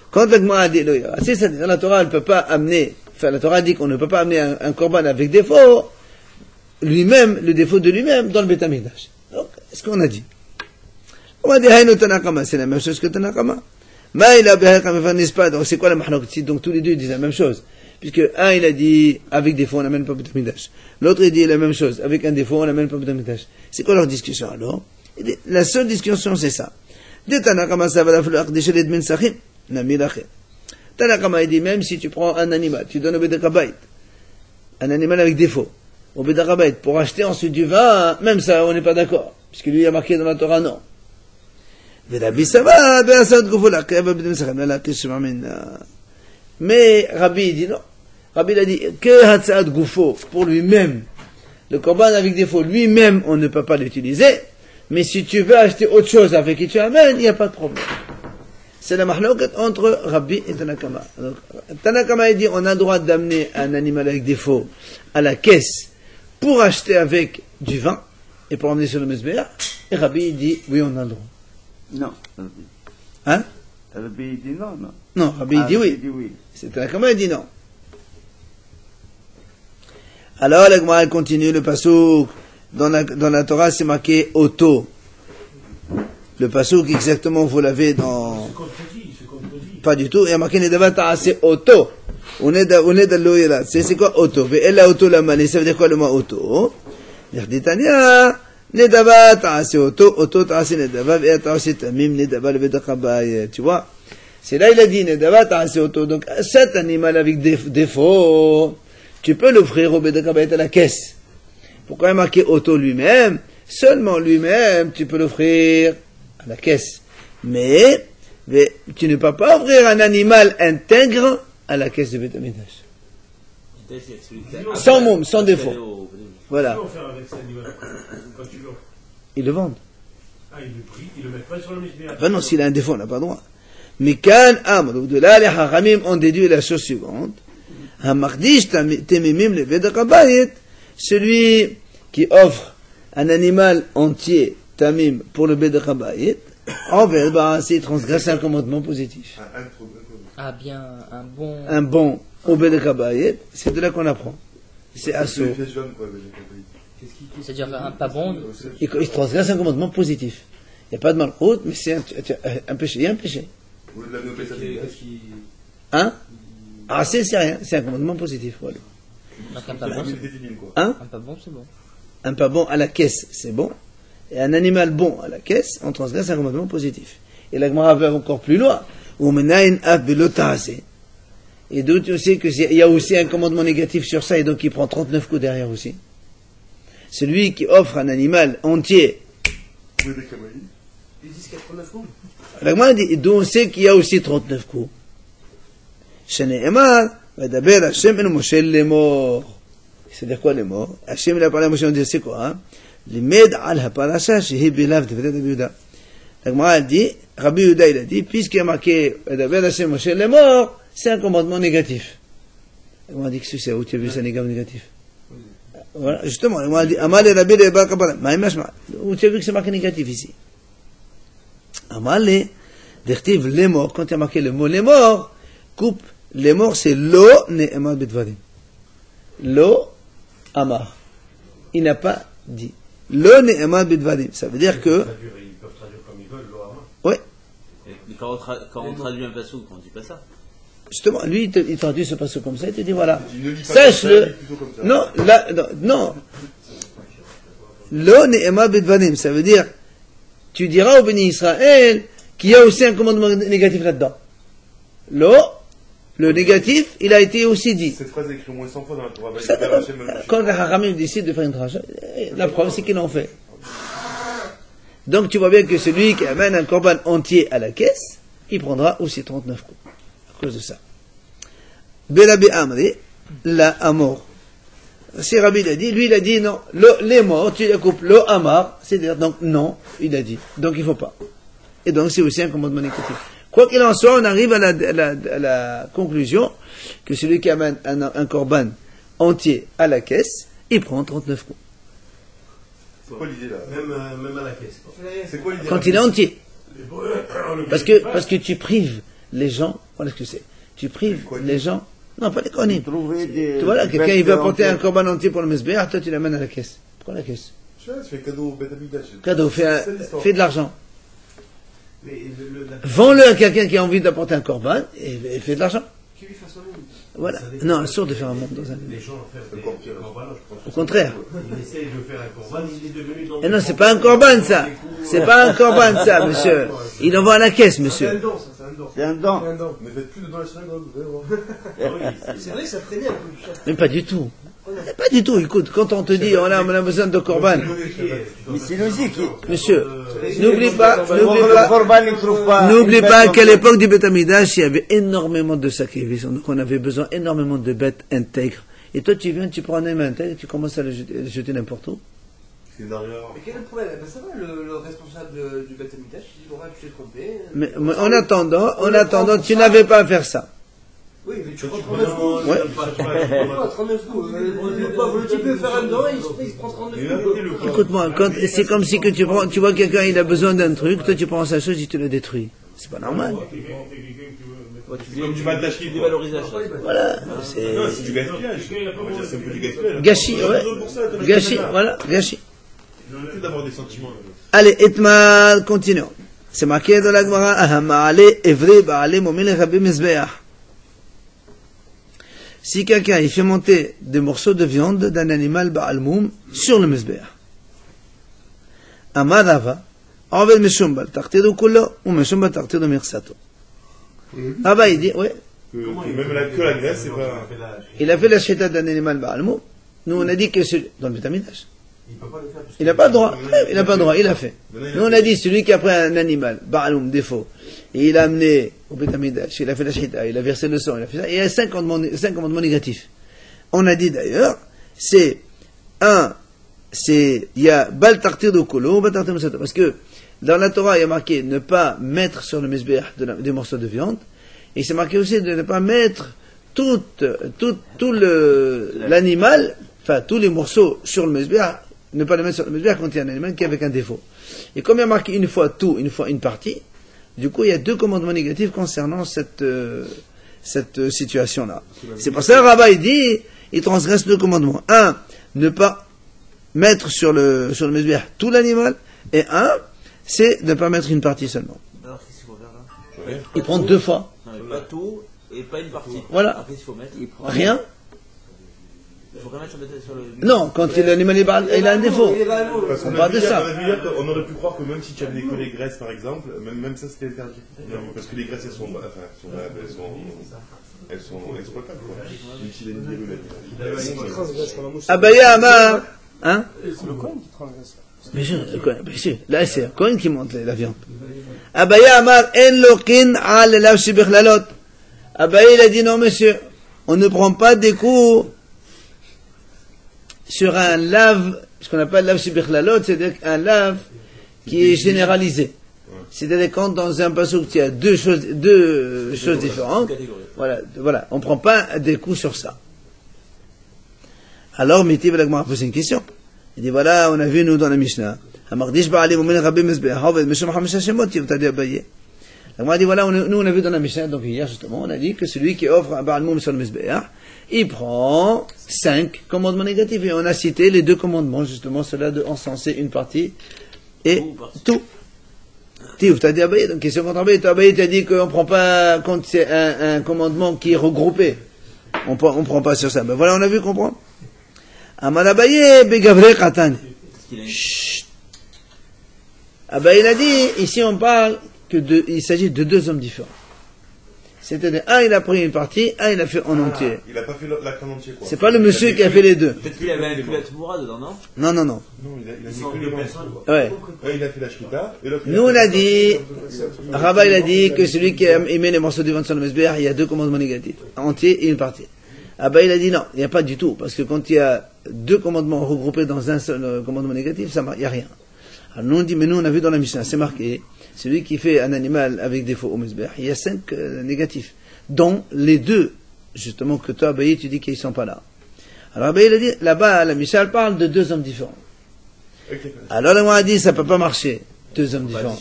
Quand l'Agma a dit lo ira, c'est-à-dire la Torah ne peut pas amener, enfin la Torah dit qu'on ne peut pas amener un korban avec défaut, lui-même, le défaut de lui-même, dans le Beth Amikdash. Donc, ce qu'on a dit. On a dit, Hayno Tanakama, c'est la même chose que Tanakama. Maïla Behekam Evanispa, donc c'est quoi la mahlok? Donc tous les deux disent la même chose. Puisque un il a dit, avec défaut on n'amène pas Beth Amikdash. L'autre il dit la même chose, avec un défaut on n'amène pas Beth Amikdash. C'est quoi leur discussion alors? La seule discussion c'est ça. De Tanakama Savalaflaq, Deshelet Men Sachim, Namilaché. Tanakama il dit, même si tu prends un animal, tu donnes au Beth Kabayt, un animal avec défaut, au Beth Kabayt, pour acheter ensuite du vin, même ça on n'est pas d'accord. Puisque lui il a marqué dans la Torah non. Mais Rabbi dit non. Rabbi a dit que Hatzad Goufo pour lui-même, le korban avec défaut, lui-même on ne peut pas l'utiliser. Mais si tu veux acheter autre chose avec qui tu amènes, il n'y a pas de problème. C'est la mahlokat entre Rabbi et Tanakama. Donc, Tanakama a dit on a le droit d'amener un animal avec défaut à la caisse pour acheter avec du vin et pour emmener sur le Mizbeach. Et Rabbi dit oui on a le droit. Non. Hein? Rabbi dit non, non. Non, Rabbi dit oui. Rabbi dit oui. C'est Tanakama il dit non. Alors la Gemara continue le passouk. Dans la Torah c'est marqué auto. Le passouk exactement vous l'avez dans. C'est contredit. Pas du tout. Il y a marqué Nedava Ta'ase auto. On est dans l'oïla. C'est quoi auto? Et elle a auto la main. Ça veut dire quoi le mot auto? Tania. Nedava Ta'ase auto Ta'ase Nedava et Ta'ase Tamim Nedava le Vedakabaye. Tu vois? C'est là il a dit Nedava Ta'ase auto. Donc cet animal avec défaut, tu peux l'offrir au Vedakabaye à la caisse. Pourquoi il a marqué auto lui-même? Seulement lui-même, tu peux l'offrir à la caisse. Mais tu ne peux pas offrir un animal intègre à la caisse de Beth Amikdash. Sans môme, sans défaut. Voilà. Qu'est-ce qu'on fait avec cet animal quand tu l'offres? Ils le vendent. Ah, ils le prient, ils le mettent pas sur le Mizbeach. Ben non, s'il a un défaut, on n'a pas le droit. Mais quand Amr, de là, les Haramim ont déduit la chose suivante. Hamardish temimim le Vedakabayit, celui qui offre un animal entier, tamim, pour le Vedakabayit, en fait, s'il transgresse un commandement positif. Ah bien, un bon... Un bon au Vedakabayit, c'est de là qu'on apprend. C'est assaut. C'est-à-dire un pas bon... Il transgresse un commandement positif. Il n'y a pas de malchoute, mais c'est un péché. Il y a un péché. Vous l'avez au Beth Amikdash. Hein? Assez, c'est rien, c'est un commandement positif. Voilà. Donc un pas bon, c'est bon. Définir, quoi. Hein? Un pas bon, c'est bon. Un pas bon à la caisse, c'est bon. Et un animal bon à la caisse, on transgresse un commandement positif. Et la Gemara va encore plus loin. Et d'où tu sais qu'il y a aussi un commandement négatif sur ça, et donc il prend 39 coups derrière aussi. Celui qui offre un animal entier. Vous avez des Kabbalites. Ils disent 89 coups. La Gemara dit, d'où on sait qu'il y a aussi 39 coups. Shene'emar, vadaber Hashem en Moshe les morts. C'est-à-dire quoi les morts? Hashem il a parlé à Moshe, on dit c'est quoi, hein? Limed al ha-parasha shehi bilav devret Rabbi Yehuda. La Gemara dit, Rabbi Yehuda il a dit, puisqu'il y a marqué vadaber Hashem Moshe les morts, c'est un commandement négatif. La Gemara dit que c'est où tu as vu ça négatif? Voilà, justement, la Gemara dit, Amal et Rabbi Leba Kabbalah. Où tu as vu que c'est marqué négatif ici? Amal et d'ertiv les morts, quand il y a marqué le mot les morts, coupe, les morts c'est lo ne'emar bedvarim. Lo amar. Il n'a pas dit. Lo ne'emar bedvarim. Ça veut dire que. Ils peuvent traduire comme ils veulent, Loama. Oui. Mais quand on traduit un passouk, on ne dit pas ça. Justement, lui, il traduit ce passage comme ça, il te dit voilà. Il dit, ne lis pas Sache-le. comme ça, lis plutôt comme ça. Non, là, non. Lo ne'emar bedvarim. Ça veut dire, tu diras au béni Israël qu'il y a aussi un commandement négatif là-dedans. Lo. Le négatif, il a été aussi dit. Cette phrase est écrite au moins 100 fois dans la Torah. Ça, quand les Haramim décident de faire une tranche, la preuve c'est qu'ils l'ont fait. Donc tu vois bien que celui qui amène un korban entier à la caisse, il prendra aussi 39 coups. À cause de ça. Belabi Amri, la amor. Si Rabbi il a dit, lui il a dit non, les morts, tu les coupes, lo amar, c'est-à-dire donc non, il a dit. Donc il ne faut pas. Et donc c'est aussi un commandement négatif. Quoi qu'il en soit, on arrive à la conclusion que celui qui amène un korban entier à la caisse, il prend 39 coups. C'est quoi l'idée là? Même à la caisse. C'est quoi l'idée? Quand il est entier. Le Parce que tu prives les gens, voilà ce que c'est. Tu prives les gens, non pas les kohanim. Trouver des. Voilà, quelqu'un il bêtes veut apporter un entières. korban entier pour le mesbéach, toi tu l'amènes à la caisse. Pourquoi la caisse? Je sais, tu fais cadeau au Beth Amikdash. Cadeau, fais de l'argent. Mais Vends-le à quelqu'un qui a envie d'apporter un korban et fais de l'argent. Qui lui fasse un monde. Voilà. Non, un sourd de faire un monde dans un. les gens font des corbans, je pense. Au contraire. Il essaye de faire un corban, il est devenu dans Et non, c'est pas un korban ça. C'est pas un korban ça, monsieur. Il envoie à la caisse, C'est un monsieur. don, ça, c'est un don. C'est un don. C'est un don. Mais faites plus de dans la synagogue, vous allez voir. C'est vrai que ça traînait un peu du chat. Mais pas du tout. Pas du tout. Écoute, quand on te dit on a besoin de korban, Mais c'est logique. monsieur, n'oublie pas, Le corban, il trouve pas. n'oublie pas qu'à l'époque du Beth Amikdash, il y avait énormément de sacrifices. Donc on avait besoin énormément de bêtes intègres. Et toi, tu viens, tu prends un animal intègre et tu commences à le jeter n'importe où. C'est derrière. Mais quel est le problème? Ben ça va, le responsable du Beth Amikdash, il dit Laura, tu t'es trompé. Mais en attendant, tu n'avais pas à faire ça. Oui, mais tu prends 39 coups. Ouais. Pourquoi 39 coups? Le type veut faire un don, il se prend 39 coups. Écoute-moi, c'est comme si que tu vois quelqu'un, il a besoin d'un truc, toi tu prends sa chose, il te le détruit. C'est pas normal. C'est comme du matachki, Tu dévalorises la chose. Voilà. Non, c'est du gaspillage. On va dire c'est un peu du gaspillage. Gâchis, ouais. Gâchis, voilà, gâchis. C'est d'avoir des sentiments. Allez, Etmal, continuons. C'est marqué dans la Gemara, Ahamale, Evre, Baale, Momil, Rabbi Mizbeach. Si quelqu'un il fait monter des morceaux de viande d'un animal Baalmoum sur le Mizbeach. Amarava, Avel Meshumbal, Tartidu Kullo, ou Meshumbal Tartidu Mirsato. Ah bah il dit, ouais, Même que la graisse, c'est pas. il a fait la shita d'un animal Baalmoum. Nous on a dit que c'est dans le Beth Amikdash. Il peut pas le faire. Il n'a pas le droit. Il n'a pas le droit, il a fait. Nous on a dit, celui qui a pris un animal, Baalmoum, défaut, et il a amené au Beth Amikdash, il a fait la shita, il a versé le sang, il a fait ça, et il y a 5 commandements négatifs. On a dit d'ailleurs, il y a Bal Tartir de Kolo, Bal Tartir de Musato. Parce que dans la Torah, il y a marqué ne pas mettre sur le Mizbeach des morceaux de viande, et c'est marqué aussi de ne pas mettre tout l'animal, enfin tous les morceaux sur le Mizbeach, ne pas les mettre sur le Mizbeach quand il y a un animal qui est avec un défaut. Et comme il y a marqué une fois tout, une fois une partie, du coup il y a 2 commandements négatifs concernant cette situation-là. C'est pour ça que Rabbah il dit, il transgresse 2 commandements. Un, ne pas mettre sur le Mizbeach tout l'animal, et un, c'est de ne pas mettre une partie seulement. Alors qu'est-ce qu'il faut faire là? Il prend 2 fois. Non, mais pas tout. Et pas une partie. Voilà. Alors qu'est-ce qu'il faut mettre? Rien. Il faut rien mettre sur le. Non, quand l'animal il a un défaut. Parce On qu'on parle de ça. on aurait pu croire que même si tu avais que les graisses par exemple, même ça c'était interdit. Parce que les graisses elles sont exploitables quoi. Même s'il a une virule. Abaya Amar. Hein? C'est le Cohen qui transgresse. Bien sûr. Là c'est le Cohen qui monte la viande. Abaya Amar en lokin al lav shibechlalot. Abaya il a dit non monsieur, on ne prend pas des coups sur un lave, ce qu'on appelle lave shibechlalot, c'est-à-dire un lave qui est généralisé. C'est-à-dire quand dans un passouk il y a deux choses différentes, voilà, on ne prend pas des coups sur ça. Alors Mitiv Lagmar pose une question. Il dit voilà, on a vu nous dans la Mishnah, Hamardish Ba'alim Omen Rabbi Mezbeah, Haved Meshom Hamisha Shemot, Yevtadi Abaye. Lagmar dit voilà, nous on a vu dans la Mishnah, donc hier justement, on a dit que celui qui offre un Ba'al Moum sur le Mezbeah, il prend 5 commandements négatifs. Et on a cité les 2 commandements, justement, cela de encenser une partie et tout. Tiouf, t'as dit Abaye, donc question contre Abaye. Abaye t'a dit qu'on ne prend pas quand c'est un commandement qui est regroupé. On prend pas sur ça. Ben voilà, on a vu qu'on prend. Amal Abaye, Begavre Katan. Chut. Abaye il a dit, ici on parle il s'agit de 2 hommes différents. C'est-à-dire, un il a pris une partie, un il a fait en entier. Il n'a pas fait l'acte en entier quoi. C'est pas le monsieur qui a fait les 2. Peut-être qu'il avait inclus la Tmoura dedans, non? Non. Non, il a mis que les personnes quoi. Ouais. Il a fait la Shrita, et l'autre. Nous on a dit, Rabat il a dit que celui qui met les morceaux du ventre sur le Mesbéach, il y a 2 commandements négatifs, entier et une partie. Abba il a dit non, il n'y a pas du tout, parce que quand il y a 2 commandements regroupés dans un seul commandement négatif, il n'y a rien. Alors nous on dit, mais nous on a vu dans la Mishnah, c'est marqué, celui qui fait un animal avec défaut au Mesbéach, il y a 5 négatifs, dont les 2, justement, que toi Abaye tu dis qu'ils ne sont pas là. Alors Abaye il a dit, là-bas la Mishnah parle de 2 hommes différents. Alors là, on a dit, ça ne peut pas marcher. 2 hommes différents.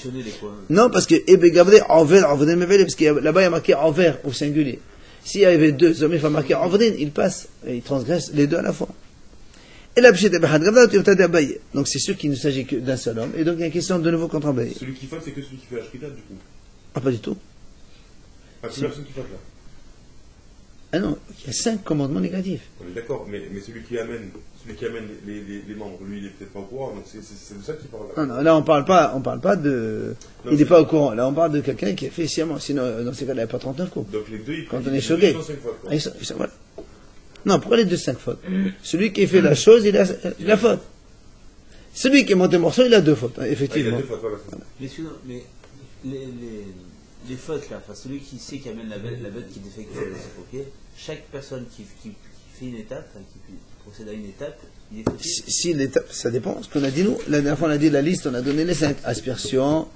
Non, parce que parce que là-bas, il y a marqué envers au singulier. S'il y avait 2 hommes, il faut marquer envers, il passe, et il transgresse les 2 à la fois. Et la pchit Abaye. Donc c'est sûr qu'il ne s'agit que d'un seul homme, et donc il y a une question de nouveau contre Abaye. Celui qui faute, c'est que celui qui fait la shrita, du coup. Ah, pas du tout. Pas que personne qui faute là. Ah non, il y a 5 commandements négatifs. On est d'accord, mais celui qui amène les membres, lui, il est peut-être pas au courant, donc c'est de ça qu'il parle là. Non, là on parle pas de. Il n'est pas au courant. Là on parle de quelqu'un qui a fait sciemment. Sinon, dans ces cas-là, il n'y a pas 39 coups. Donc les 2, quand on est choqué. Ils sont 5 fautes. Ah, voilà. Non, pourquoi les 2 5 fautes? Celui qui fait la chose, il a la faute. Celui qui monte le morceau, il a 2 fautes, hein, effectivement. Il a 2 fautes, voilà. Mais les fautes là, enfin celui qui sait qui amène la bête qui défecte le pied, chaque personne qui fait une étape, qui procède à une étape, il est fautif. Si l'étape, ça dépend. Ce qu'on a dit nous, la dernière fois on a dit la liste, on a donné les 5 aspersions.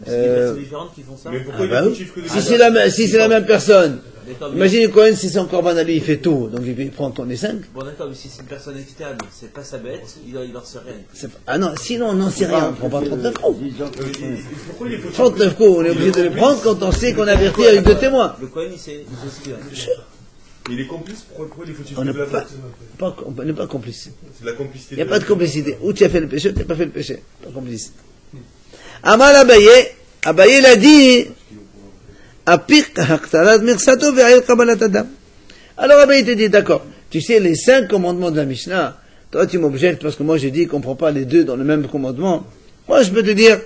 C'est des personnes différentes qui font ça. Mais pourquoi il bah est oui. fautif que des Si c'est la même personne. D'accord, Imagine Cohen, si son corban à lui, il fait tout, donc il prend les 5. Bon d'accord, mais si c'est une personne externe, c'est pas sa bête, il en sait rien. Ah non, sinon on n'en sait rien, on ne prend pas 39 coups. Pourquoi il est fautif 39 coups, on est obligé de les prendre quand on sait qu'on a averti avec 2 témoins. Le Cohen, il sait ce qu'il a. Il est complice, pourquoi il est fautif On de n'est la pas, faute on n'est pas complice. C'est de la complicité. Il n'y a pas de complicité. Ou tu as fait le péché, ou tu n'as pas fait le péché. Pas complice. Amal Abaye l'a dit, alors Abaye te dit, d'accord, tu sais, les 5 commandements de la Mishnah, toi tu m'objectes parce que moi j'ai dit qu'on ne prend pas les 2 dans le même commandement. Moi je peux te dire,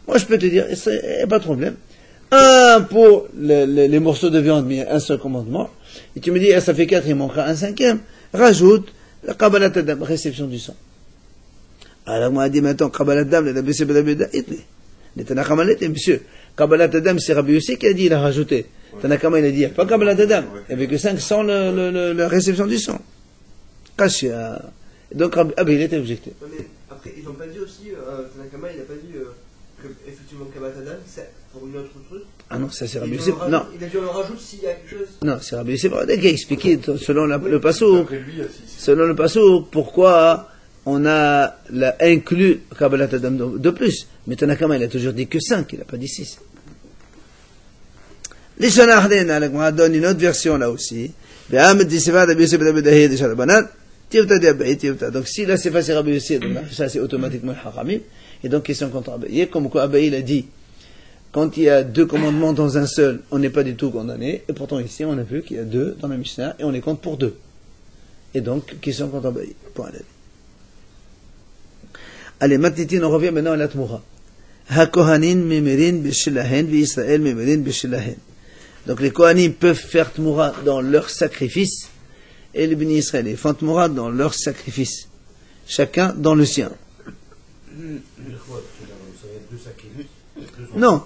pas de problème. Un pour les morceaux de viande, mais un seul commandement. Et tu me dis, ça fait 4, il manquera un 5e. Rajoute la Kabbalat Adam, réception du sang. Alors moi, dit maintenant, Kabbalat Adam, la baissé Bedabeda, les Tanakama l'étaient, monsieur. Kabbalat Adam, c'est Rabbi Yossi qui a dit, il a rajouté. Tanakama, il a dit, pas Kabbalat Adam. Il n'y avait que 5 sans la réception du sang. Kashia. Donc, il était objecté. Mais après, ils n'ont pas dit aussi, Tanakama, il n'a pas dit que, effectivement, Kabbalat Adam, c'est pour une autre truc. Ah non, ça c'est Rabbi Yossi. Non. Il a dit, on le rajoute s'il y a quelque chose. Non, c'est Rabbi Yossi qui a expliqué, selon le passouk, pourquoi on a inclus Kabbalat Adam de plus. Mais Tanakama, il a toujours dit que 5, il n'a pas dit 6. Les Shanahdin, on donne une autre version là aussi. Donc si là c'est facile Rabbi Yossi, donc ça c'est automatiquement Haramim. Et donc question contre Abaye, comme quoi Abaye il a dit, quand il y a 2 commandements dans un seul, on n'est pas du tout condamné, et pourtant ici, on a vu qu'il y a 2 dans la Mishnah, et on les compte pour 2. Et donc, qui sont comptés pour un avis. Allez, Matitin, on revient maintenant à la Tmoura. Ha-Kohanin memirin b'shilahen, v'Israël memirin b'shilahen. Donc les Kohanim peuvent faire Tmoura dans leur sacrifice, et les Bnei Israël font Tmoura dans leur sacrifice. Chacun dans le sien. Non.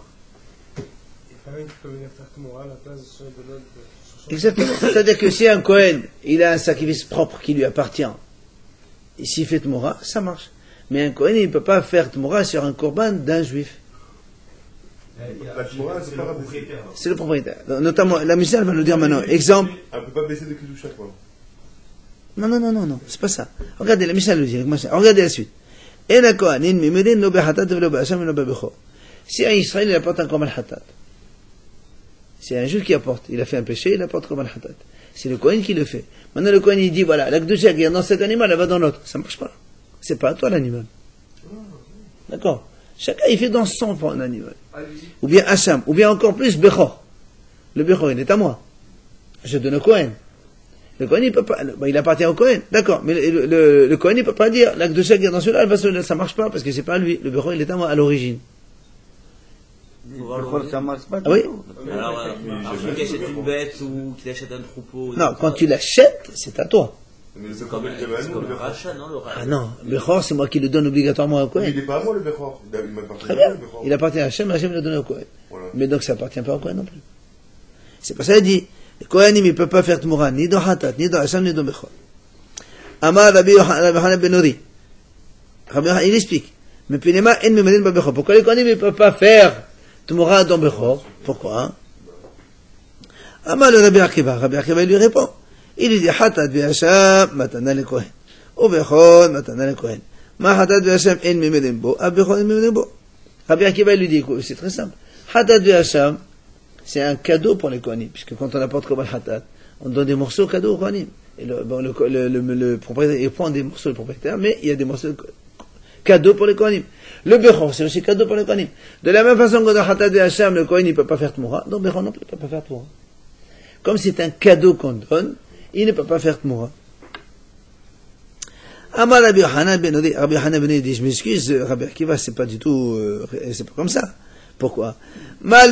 Exactement. C'est-à-dire que si un Kohen, il a un sacrifice propre qui lui appartient, et s'il fait Tmoura, ça marche. Mais un Kohen, il ne peut pas faire Tmoura sur un korban d'un juif. La Tmoura, c'est pas le propriétaire. C'est le propriétaire. Notamment, la Mishnah va nous dire maintenant. Exemple. Elle ne peut pas baisser de Kedusha, quoi. Non, c'est pas ça. Regardez, la Mishnah nous dit. Regardez la suite. Ena Kohanin mimirin lo behatat velo be'asham velo be'bechor. Si un Israël, il apporte un korban hatat. Si un juif qui apporte, il a fait un péché, il apporte korban hatat. C'est le Kohen qui le fait. Maintenant, le Kohen, il dit, voilà, la Kedusha qui est dans cet animal, elle va dans l'autre. Ça marche pas. C'est pas à toi l'animal. D'accord? Chacun, il fait dans son pour un animal. Ou bien Hacham, ou bien encore plus Bechor. Le Bechor, il est à moi. Je donne au Kohen. Le Kohen, il peut pas, il appartient au Kohen. D'accord. Mais le Kohen, il peut pas dire, l'acte de chèque dans celui-là, ça marche pas parce que c'est pas lui. Le Bechor, il est à moi à l'origine. Ça marche pas. Ah oui? Alors, celui qui achète une bête ou qui achète un troupeau. Non, quand tu l'achètes, c'est à toi. Mais c'est Comme le le rachat, non, le rachat. Ah non, le Bechor, c'est moi qui le donne obligatoirement au Mais Kohen. il n'est pas à moi le Bechor. Il m'appartient Très à bien. moi, le Bechor. Il appartient à Hachem, Hachem le donne au Kohen. Voilà. Mais donc ça appartient pas au Kohen non plus. C'est pour ça qu'il dit, le Kohanim, il peut pas faire Tmoura, ni dans Hatat, ni dans Hacham, ni dans Bechor. Amar Rabbi Yochanan ben Nori. Rabbi Yochanan, il explique. Mais Pinema, en Memerin ba Bechor. Pourquoi les Kohanim, ils peuvent pas faire Tmoura dans Bechor? Pourquoi? Amar le Rabbi Akiva. Rabbi Akiva, il lui répond. Il lui dit, Hatat ve Hacham, matana le Kohen. Ou Bechor, matana le Kohen. Ma Hatat ve Hacham, en Memerin bo, a Bechor en Memerin bo. Rabbi Akiva, il lui dit, c'est très simple. Hatat ve Hacham, c'est un cadeau pour les Kohanim, puisque quand on apporte Korban Hatat, on donne des morceaux cadeaux aux Kohanim. Et le propriétaire, il prend des morceaux, le propriétaire, mais il y a des morceaux cadeaux pour les Kohanim. Le Bechor, c'est aussi cadeau pour les Kohanim. De la même façon que dans Hatat de Hacham, le Kohen, il ne peut pas faire Tmoura, donc Bechor non plus, il ne peut pas faire Tmoura. Comme c'est un cadeau qu'on donne, il ne peut pas faire Tmoura. Amar Rabbi Yochanan ben Nori, Rabbi Yochanan ben Nori dit, je m'excuse, Rabbi Akiva, c'est pas du tout, c'est pas comme ça. Pourquoi? Rabbi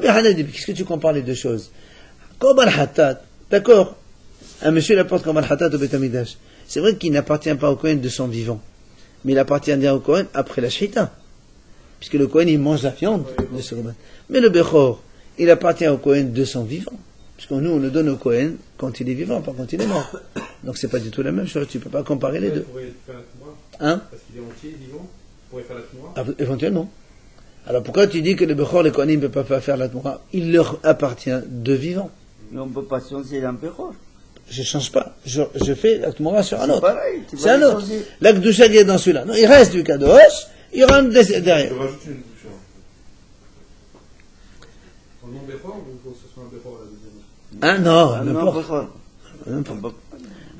Yochanan dit, qu'est-ce que tu compares les deux choses? Korban Hatat, d'accord, un monsieur il apporte Korban Hatat au Beit HaMikdash. C'est vrai qu'il n'appartient pas au Kohen de son vivant, mais il appartient bien au Kohen après la Shechita, puisque le Kohen il mange la viande de ce Korban. Mais le Bechor, il appartient au Kohen de son vivant, puisque nous on le donne au Kohen quand il est vivant, pas quand il est mort. Donc c'est pas du tout la même chose, tu peux pas comparer les deux. Hein? Parce qu'il est entier, vivant, il pourrait faire la Tmoura. Ah, éventuellement. Alors pourquoi tu dis que le Bechor, les Kohanim ne peuvent pas faire la Tmoura? Il leur appartient de vivant. Mais on ne peut pas changer un Bechor. Je ne change pas. Je fais la Tmoura sur un C'est autre. pareil, tu C'est vas un les autre. changer. L'acte du Shag est dans celui-là. Non, il reste du Kadosh, il rentre derrière. Je rajoute une douche. Au nom Bechor ou il faut que ce soit un Bechor la deuxième? Ah non, Ah non, n'importe. Bechor. N'importe.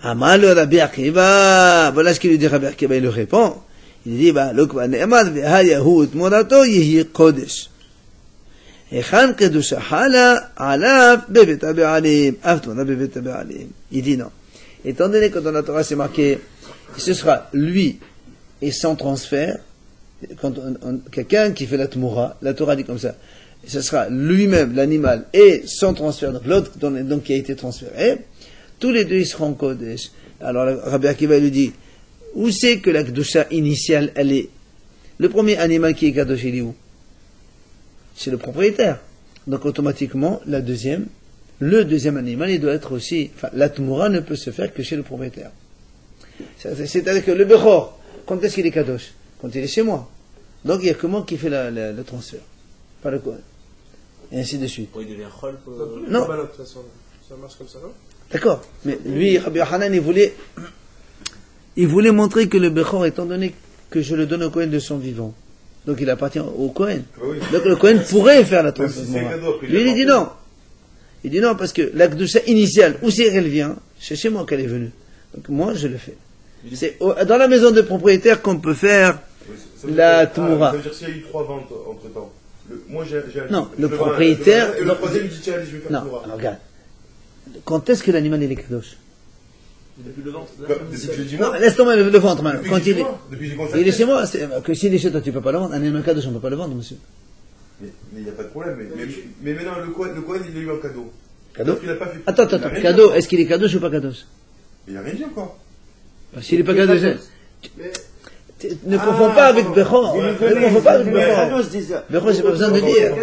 Amal le Rabbi Akiva. Voilà ce qu'il lui dit Rabbi Akiva, il lui répond. Il dit, bah, l'ukva ne'emad ve'hayahu tmorato yehi kodesh. Echan kedusha hala alaf bevet ab'alim. Aftona bevet ab'alim. Il dit non. Étant donné que dans la Torah c'est marqué, ce sera lui et sans transfert, quand quelqu'un qui fait la Tmoura, la Torah dit comme ça, ce sera lui-même, l'animal, et sans transfert, donc l'autre donc, qui a été transféré, tous les deux ils seront Kodesh. Alors Rabbi Akiva lui dit, où c'est que la Kedusha initiale, elle est? Le premier animal qui est Kadosh, il est où? C'est le propriétaire. Donc automatiquement, le deuxième animal, il doit être aussi, enfin, la Tmoura ne peut se faire que chez le propriétaire. C'est-à-dire que le Bechor, quand est-ce qu'il est Kadosh? Quand il est chez moi. Donc il y a que moi qui fait le transfert. Pas le Kohen. Et ainsi de suite. Il devient Chol. Non. De toute façon, ça marche comme ça, non? D'accord. Mais lui, Rabbi Yochanan, il voulait montrer que le Bechor, étant donné que je le donne au Kohen de son vivant, donc il appartient au Kohen. Ah oui. Donc le Kohen pourrait faire la Même si c'est transformation. un cadeau, après, Lui, il dit non. Il dit non, parce que la Kedusha initiale, où c'est qu'elle vient? C'est chez moi qu'elle est venue. Donc moi, je le fais. C'est dans la maison de propriétaire qu'on peut faire Ça veut la dire- Tmoura. Ça veut dire s'il y a eu 3 ventes entre temps. Moi j'ai un Non, je le le vends un, propriétaire- je le vends un, et le troisième il dit tiens, allez, je vais faire Non, Tmoura. alors regarde. Quand est-ce que l'animal il est kadosh? Depuis le ventre. Depuis que j'ai dit Non, moi. laisse tomber le ventre maintenant. Depuis Quand que j'ai il dit est, moi. Depuis que j'ai contracté. il est chez moi, que s'il est chez toi, tu peux pas le vendre. Un animal kadosh, on peut pas le vendre, monsieur. Mais il n'y a pas de problème. Mais maintenant, le Cohen, il l'a eu en cadeau. Cadeau? Parce qu'il a pas fait- Attends, il a rien dit cadeau, encore. est-ce qu'il est kadosh ou pas kadosh? Il n'a rien dit encore. S'il est pas kadosh, ne Ah, confonds pas avec Bechor. Ne confonds pas avec Bechor. je dis ça. Bechor, j'ai pas besoin de dire.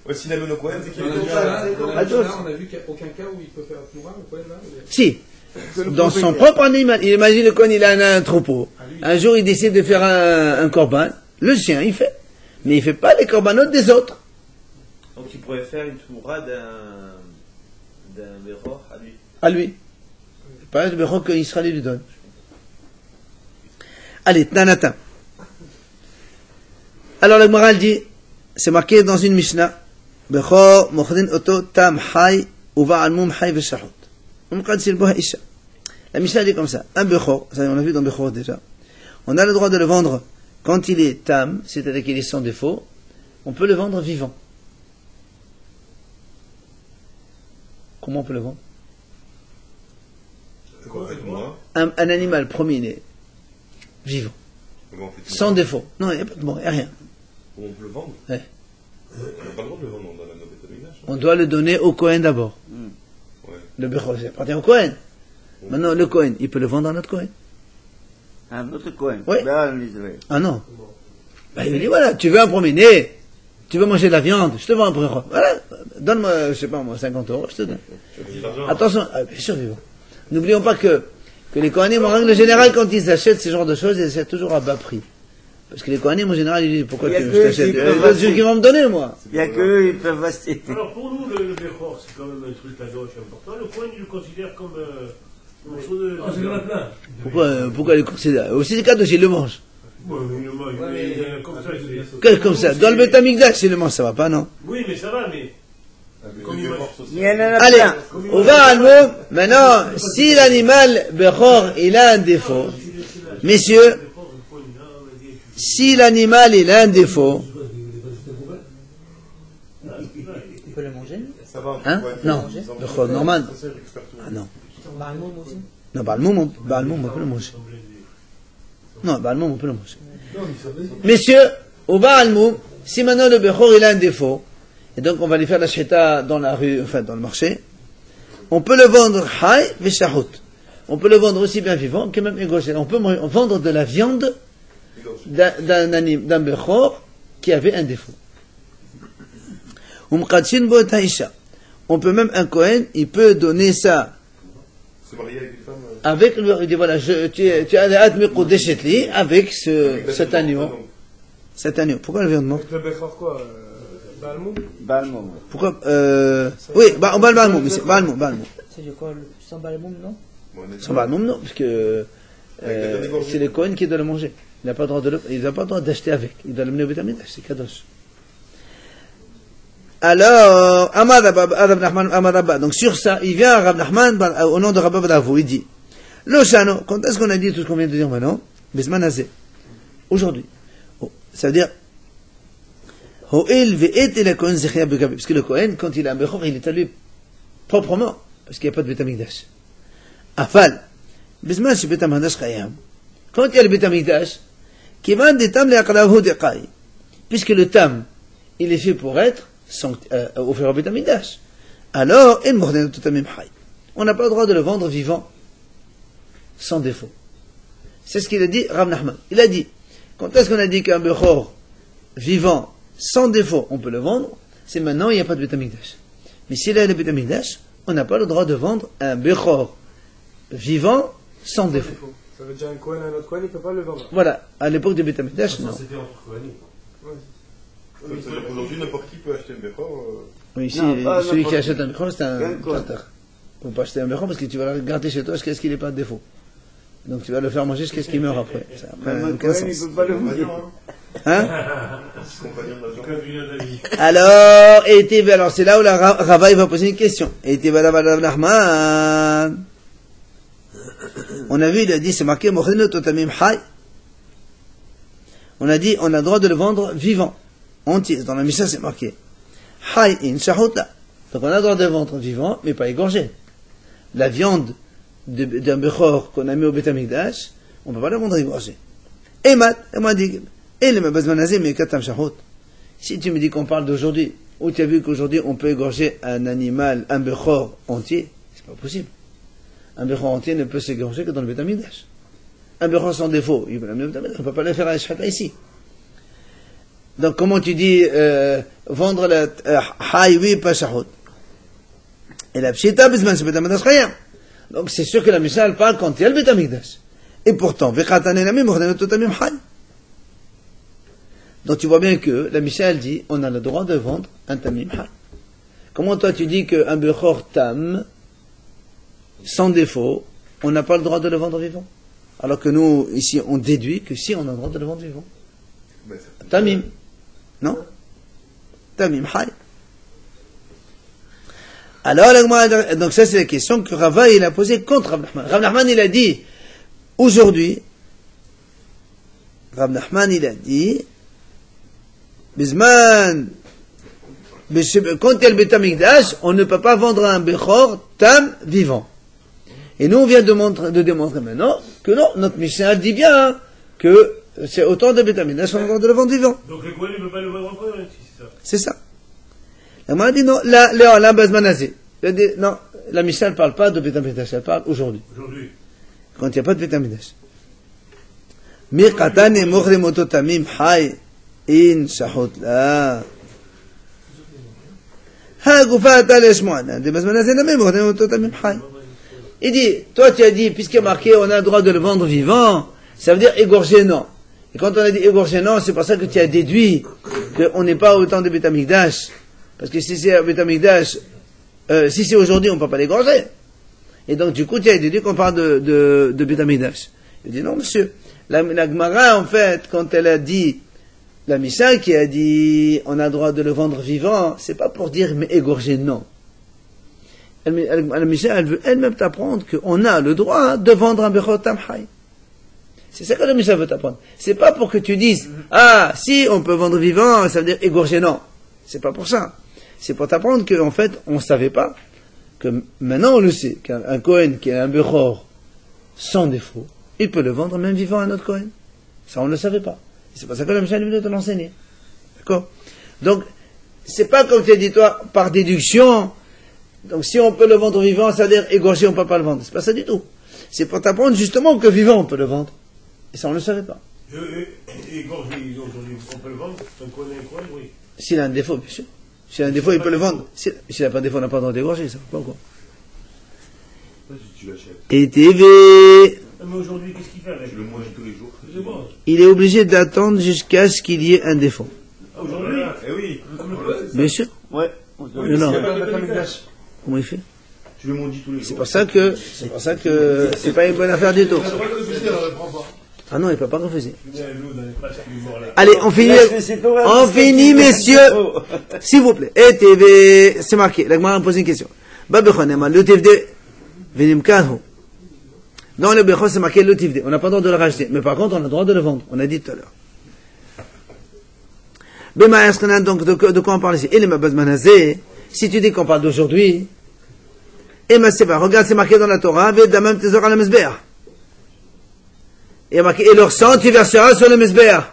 Ouais, s'il amène au Cohen, c'est qu'il Dans est le déjà. cas, Kadosh. on a vu qu'il n'y a aucun cas où il peut faire Tmoura, le Cohen là. Si. Dans son propre animal, il imagine le Cohen, il a un troupeau. Un jour, il décide de faire un corban. Le sien, il fait. Mais il fait pas les corbanotes des autres. Donc il pourrait faire une toura d'un Bechor à lui. À lui. Pas le Bechor qu'Israël lui donne. Allez, Tanata. Alors, le Gemara dit, c'est marqué dans une Mishnah, Bechor, Mochdin Oto, Tam, Hay, Uva, Almum, Hay, Veshahot. La Mishnah dit comme ça, un Bechor, ça on l'a vu dans Bechor déjà, on a le droit de le vendre quand il est Tam, c'est-à-dire qu'il est sans défaut, on peut le vendre vivant. Comment on peut le vendre? C'est quoi, avec moi? Un animal promené, vivant, Comment on fait tout sans ça? défaut. Non, il n'y a pas de mort, il n'y a rien. Comment on peut le vendre? Ouais. On n'a pas le droit de le vendre dans la Beth Amikdash. On doit le donner au Cohen d'abord. Ouais. Le Bechor, ça appartient au Cohen. Maintenant, le Cohen, il peut le vendre à notre Cohen. Un autre coin. Oui. Là, en Israël. Ah non. Bah, il lui dit, voilà, tu veux un promené, tu veux manger de la viande, je te vends un Bechor. Voilà, donne-moi, je sais pas moi, 50 €, je te donne. Tu as gagné de l'argent. Attention, bien sûr, vivant. N'oublions pas que les Kohanim, en règle générale, quand ils achètent ce genre de choses, ils achètent toujours à bas prix. Parce que les Kohanim, en général, ils disent, pourquoi Il y a tu que je t'achète? qui peuvent Les autres, qui vont me donner, moi. Il n'y a qu'eux, ils peuvent acheter. Alors pour nous, le Bechor, c'est quand même un truc à gauche important. Le Cohen, il le considère comme un morceau de. Ah, c'est dans plein. Pourquoi les considèrent? Aussi, les cadeaux, ils le mangent. Ouais, mais il est comme ça. c'est- Comme ça. Dans le Beth Amikdash, ils le mangent, ça va pas, non? Oui, mais ça va, mais. Comme il mange. Il y en a Allez, plein. on va à mot. Maintenant, si l'animal Bechor, il a un défaut, messieurs, si l'animal, il a un défaut, On peut le manger? Ça va. hein? Ouais, Non. ils en- Bechor normal. Ça, c'est l'expert tout. Ah non. Barmoum aussi? Non, Balmoum, on peut le manger. Non, Balmoum, on peut le manger. Messieurs, au Balmoum, si maintenant le Bechor, il a un défaut, et donc on va lui faire la sheta dans la rue, enfin dans le marché, on peut le vendre hay veshahut. On peut le vendre aussi bien vivant que même égorgé. On peut vendre de la viande d'un Bechor qui avait un défaut. Umqadshin bo taisha. On peut même, un Kohen, il peut donner ça Se marier avec une femme. avec le, il dit voilà, tu as la admi qudeshetli avec cet agneau. Cet agneau. Pourquoi la viande manque? Avec le Bechor quoi Balmoum. Balmoum. Pourquoi, oui, on va le balmoum, ici. Balmoum. C'est de quoi? Sans balmoum, non? Sans balmoum, non, parce que, c'est le Kohen qui doit le manger. Il n'a pas le droit il n'a pas le droit d'acheter avec. Il doit le mener au Beth Amikdash, c'est kadosh. Alors, Amad Abba, donc sur ça, il vient à Rab Nachman, au nom de Rabba Badavou, il dit, Lo Shano, quand est-ce qu'on a dit tout ce qu'on vient de dire maintenant? Besman Hazé. Aujourd'hui. Ça veut dire, Ho'il ve'et el Kohen zechia begabi. Parce que le Kohen, quand il a un Bechor, il est à lui proprement. Parce qu'il n'y a pas de Beth Amikdash. Afal. Besman shi Beth Amikdash chayam. Quand il y a le Beth Amikdash, kivan de tam le'akravu deqai. Puisque le tam, il est fait pour être offert au Beth Amikdash. Alors, en mordenu totamim hay. On n'a pas le droit de le vendre vivant, sans défaut. C'est ce qu'il a dit Rav Nachman. Il a dit, quand est-ce qu'on a dit qu'un Bechor vivant, sans défaut, on peut le vendre? C'est maintenant, il n'y a pas de Beth Amikdash. Mais s'il y a le Beth Amikdash, on n'a pas le droit de vendre un Bechor vivant, sans défaut. Ça veut dire un Cohen, un autre Cohen, il ne peut pas le vendre. Voilà. À l'époque du Beth Amikdash, non. C'était entre Kohanim. C'est-à-dire qu'aujourd'hui, n'importe qui peut acheter un Bechor. Oui, ici, Non, pas celui qui n'importe achète un Bechor, c'est un Cohen. tatar. Il ne faut pas acheter un Bechor parce que tu vas le garder chez toi jusqu'à ce qu'il n'ait pas de défaut. Donc tu vas le faire manger jusqu'à ce qu'il meure après. Ça n'a Même un aucun Cohen, il sens. ne peut pas le manger. Hein? Compagnon de l'argent. Comme vient d'avis. Alors, c'est là où la Rava il va poser une question. Et Nachman. On a vu, il a dit, c'est marqué, Mochrinu Totamim Hay. On a dit, on a le droit de le vendre vivant, entier. Dans la Mishnah, c'est marqué. Hay in Shahutla. Donc on a le droit de le vendre vivant, mais pas égorgé. La viande d'un Bechor qu'on a mis au Beth Amikdash, on ne peut pas la vendre égorgée. Et moi dit, et le Mabazmanazé, mais Katam Shahut. Si tu me dis qu'on parle d'aujourd'hui, ou tu as vu qu'aujourd'hui on peut égorger un animal, un Bechor entier, c'est pas possible. Un Bechor entier ne peut s'égorger que dans le Beth Amikdash. Un Bechor sans défaut, on ne peut pas le faire à la ici. Donc comment tu dis vendre le Haïwi pas Shahut? Et la Pshita Bizman c'est Beth Amikdash rien. Donc c'est sûr que la Mishnah parle quand il y a le Beth Amikdash. Et pourtant, donc tu vois bien que la Mishnah elle dit on a le droit de vendre un Tamim Hay. Comment toi tu dis qu'un Bechor Tam sans défaut, on n'a pas le droit de le vendre vivant? Alors que nous, ici, on déduit que si on a le droit de le vendre vivant. Tamim. Non? Tamim Hay. Alors, donc ça c'est la question que Rava il a posée contre Rav Nachman. Rav Nachman il a dit, aujourd'hui, Rav Nachman il a dit, Bizman, quand il y a le Beth Amikdash, on ne peut pas vendre un Bechor Tam vivant. Et nous on vient de démontrer maintenant que non, notre Mishnah dit bien que c'est autant de Beth Amikdash qu'on a le droit de le vendre vivant. Donc le Kohen ne peut pas le vendre encore, c'est ça. C'est ça. La Gemara dit non, la Bazmanazé. Non, la Mishnah ne parle pas de Beth Amikdash, elle parle aujourd'hui. Aujourd'hui. Quand il n'y a pas de Beth Amikdash. Miqatan et Mochremoto Tamim Hay in Shahut la. Ha Gufata Leshmoana. De Bazmanazé la même Mochremoto Tamim Hay. Il dit, toi tu as dit, puisqu'il est marqué on a le droit de le vendre vivant, ça veut dire égorger non. Et quand on a dit égorger non, c'est pour ça que tu as déduit qu'on n'est pas au temps de Beth Amikdash. Parce que si c'est Beth Amikdash, si c'est aujourd'hui, on ne peut pas l'égorger. Et donc, du coup, tu as déduit qu'on parle de Beth Amikdash. Il dit, non, monsieur. La Gemara, en fait, quand elle a dit, la Mishnah qui a dit, on a le droit de le vendre vivant, c'est pas pour dire, mais égorger, non. La Mishnah, elle veut elle-même t'apprendre qu'on a le droit de vendre un Bechor Tam Hay. C'est ça que la Mishnah veut t'apprendre. C'est pas pour que tu dises, ah, si, on peut vendre vivant, ça veut dire égorger, non. C'est pas pour ça. C'est pour t'apprendre qu'en fait, on ne savait pas, que maintenant on le sait, qu'un Kohen qui a un Bechor sans défaut, il peut le vendre même vivant à un autre Kohen. Ça, on ne le savait pas. Et c'est pour ça que la Mishnah est venue te l'enseigner. D'accord? Donc, c'est pas comme tu as dit toi, par déduction, donc si on peut le vendre vivant, ça veut dire égorger, on ne peut pas le vendre. C'est pas ça du tout. C'est pour t'apprendre justement que vivant, on peut le vendre. Et ça, on ne le savait pas. Égorger, aujourd'hui, on peut le vendre, un Kohen, oui. S'il a un défaut, bien sûr. S'il a un défaut, il peut le vendre. S'il n'a pas de défaut, on n'a pas le droit d'égorger, ça va pas quoi. Si tu l'achètes. Et TV, Mais aujourd'hui, qu'est-ce qu'il fait avec? Tu le manges tous les jours. C'est bon. il est obligé d'attendre jusqu'à ce qu'il y ait un défaut. Aujourd'hui? Eh oui. Bien sûr. Ouais. Mais non. Comment il fait? Tu le manges tous les jours. C'est pour ça que c'est pas une bonne affaire du tout. Il a le droit de refuser, alors elle prend pas. Ah non, il peut pas refuser. L'eau dans les places qui est mort là. Allez, on finit, messieurs. S'il vous plaît. Et TV, c'est marqué. La Gemara me pose une question. Babechonema, le TVD, venimkahu. Dans le Bechon, c'est marqué le TVD. On n'a pas le droit de le racheter. Mais par contre, on a le droit de le vendre. On a dit tout à l'heure. Bema Eskenan, donc, de quoi on parle ici? Et les Mabazmanazé, si tu dis qu'on parle d'aujourd'hui, et ma Seba, regarde, c'est marqué dans la Torah, Vedamam Tezor al Mezbeah. Il y a marqué, et leur sang, tu verseras sur le Mezbeah.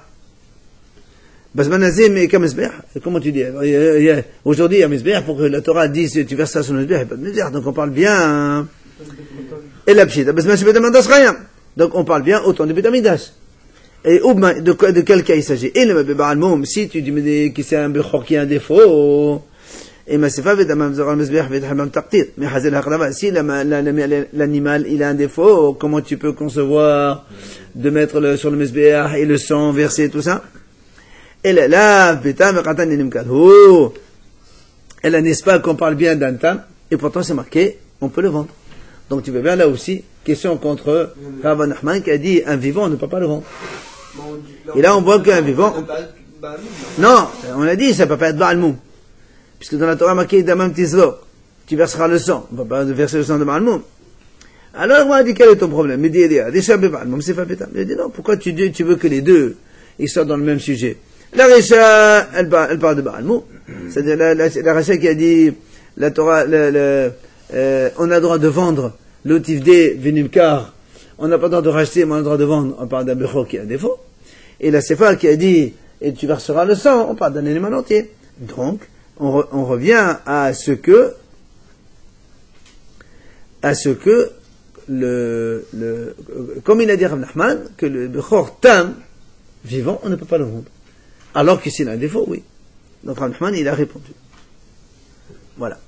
Bazmanazé, mais qu'un Mezbeah? Comment tu dis? Aujourd'hui, il y a Mezbeah, pour que la Torah dise, tu verseras sur le Mezbeah, il n'y a pas de Mezbeah. Donc on parle bien, et la Pshita. Bazmanazé, Betamikdash, rien. Donc on parle bien autant du Betamikdash. Et de quel cas il s'agit? Et le Mabébar Moum, si tu dis que c'est un Bechor qui a un défaut, et ma sefa vedamam zoral mezbeah vedhamam taqtir. Mais hazel haqlava, si l'animal il a un défaut, comment tu peux concevoir de mettre sur le mezbeah et le sang versé, tout ça? Et là, betam qatan nimkadhu. Et là, n'est-ce pas qu'on parle bien d'un tam, et pourtant c'est marqué, on peut le vendre. Donc tu vois bien là aussi, question contre Rav Nachman qui a dit un vivant on ne peut pas le vendre. Et là on voit qu'un vivant. Non, on a dit ça ne peut pas être Baal Moum. Puisque dans la Torah marqué Damam Tizro, tu verseras le sang. On ne peut pas verser le sang de Baal Moum. Alors, moi, il dit, quel est ton problème? Il dit, il dit, non, pourquoi tu veux que les deux, ils soient dans le même sujet? La Recha, elle parle de Baalmou. C'est-à-dire, la Recha qui a dit, la Torah, on a le droit de vendre l'otivdé vinimkar. On n'a pas le droit de racheter, mais on a le droit de vendre. On parle d'un Bechor qui a un défaut. Et la Sefa qui a dit, et tu verseras le sang, on parle d'un animal entier. Donc, on revient à ce que comme il a dit Rav Nachman, que le Bechor tam, vivant, on ne peut pas le vendre. Alors que s'il a un défaut, oui. Donc Rav Nachman, il a répondu. Voilà.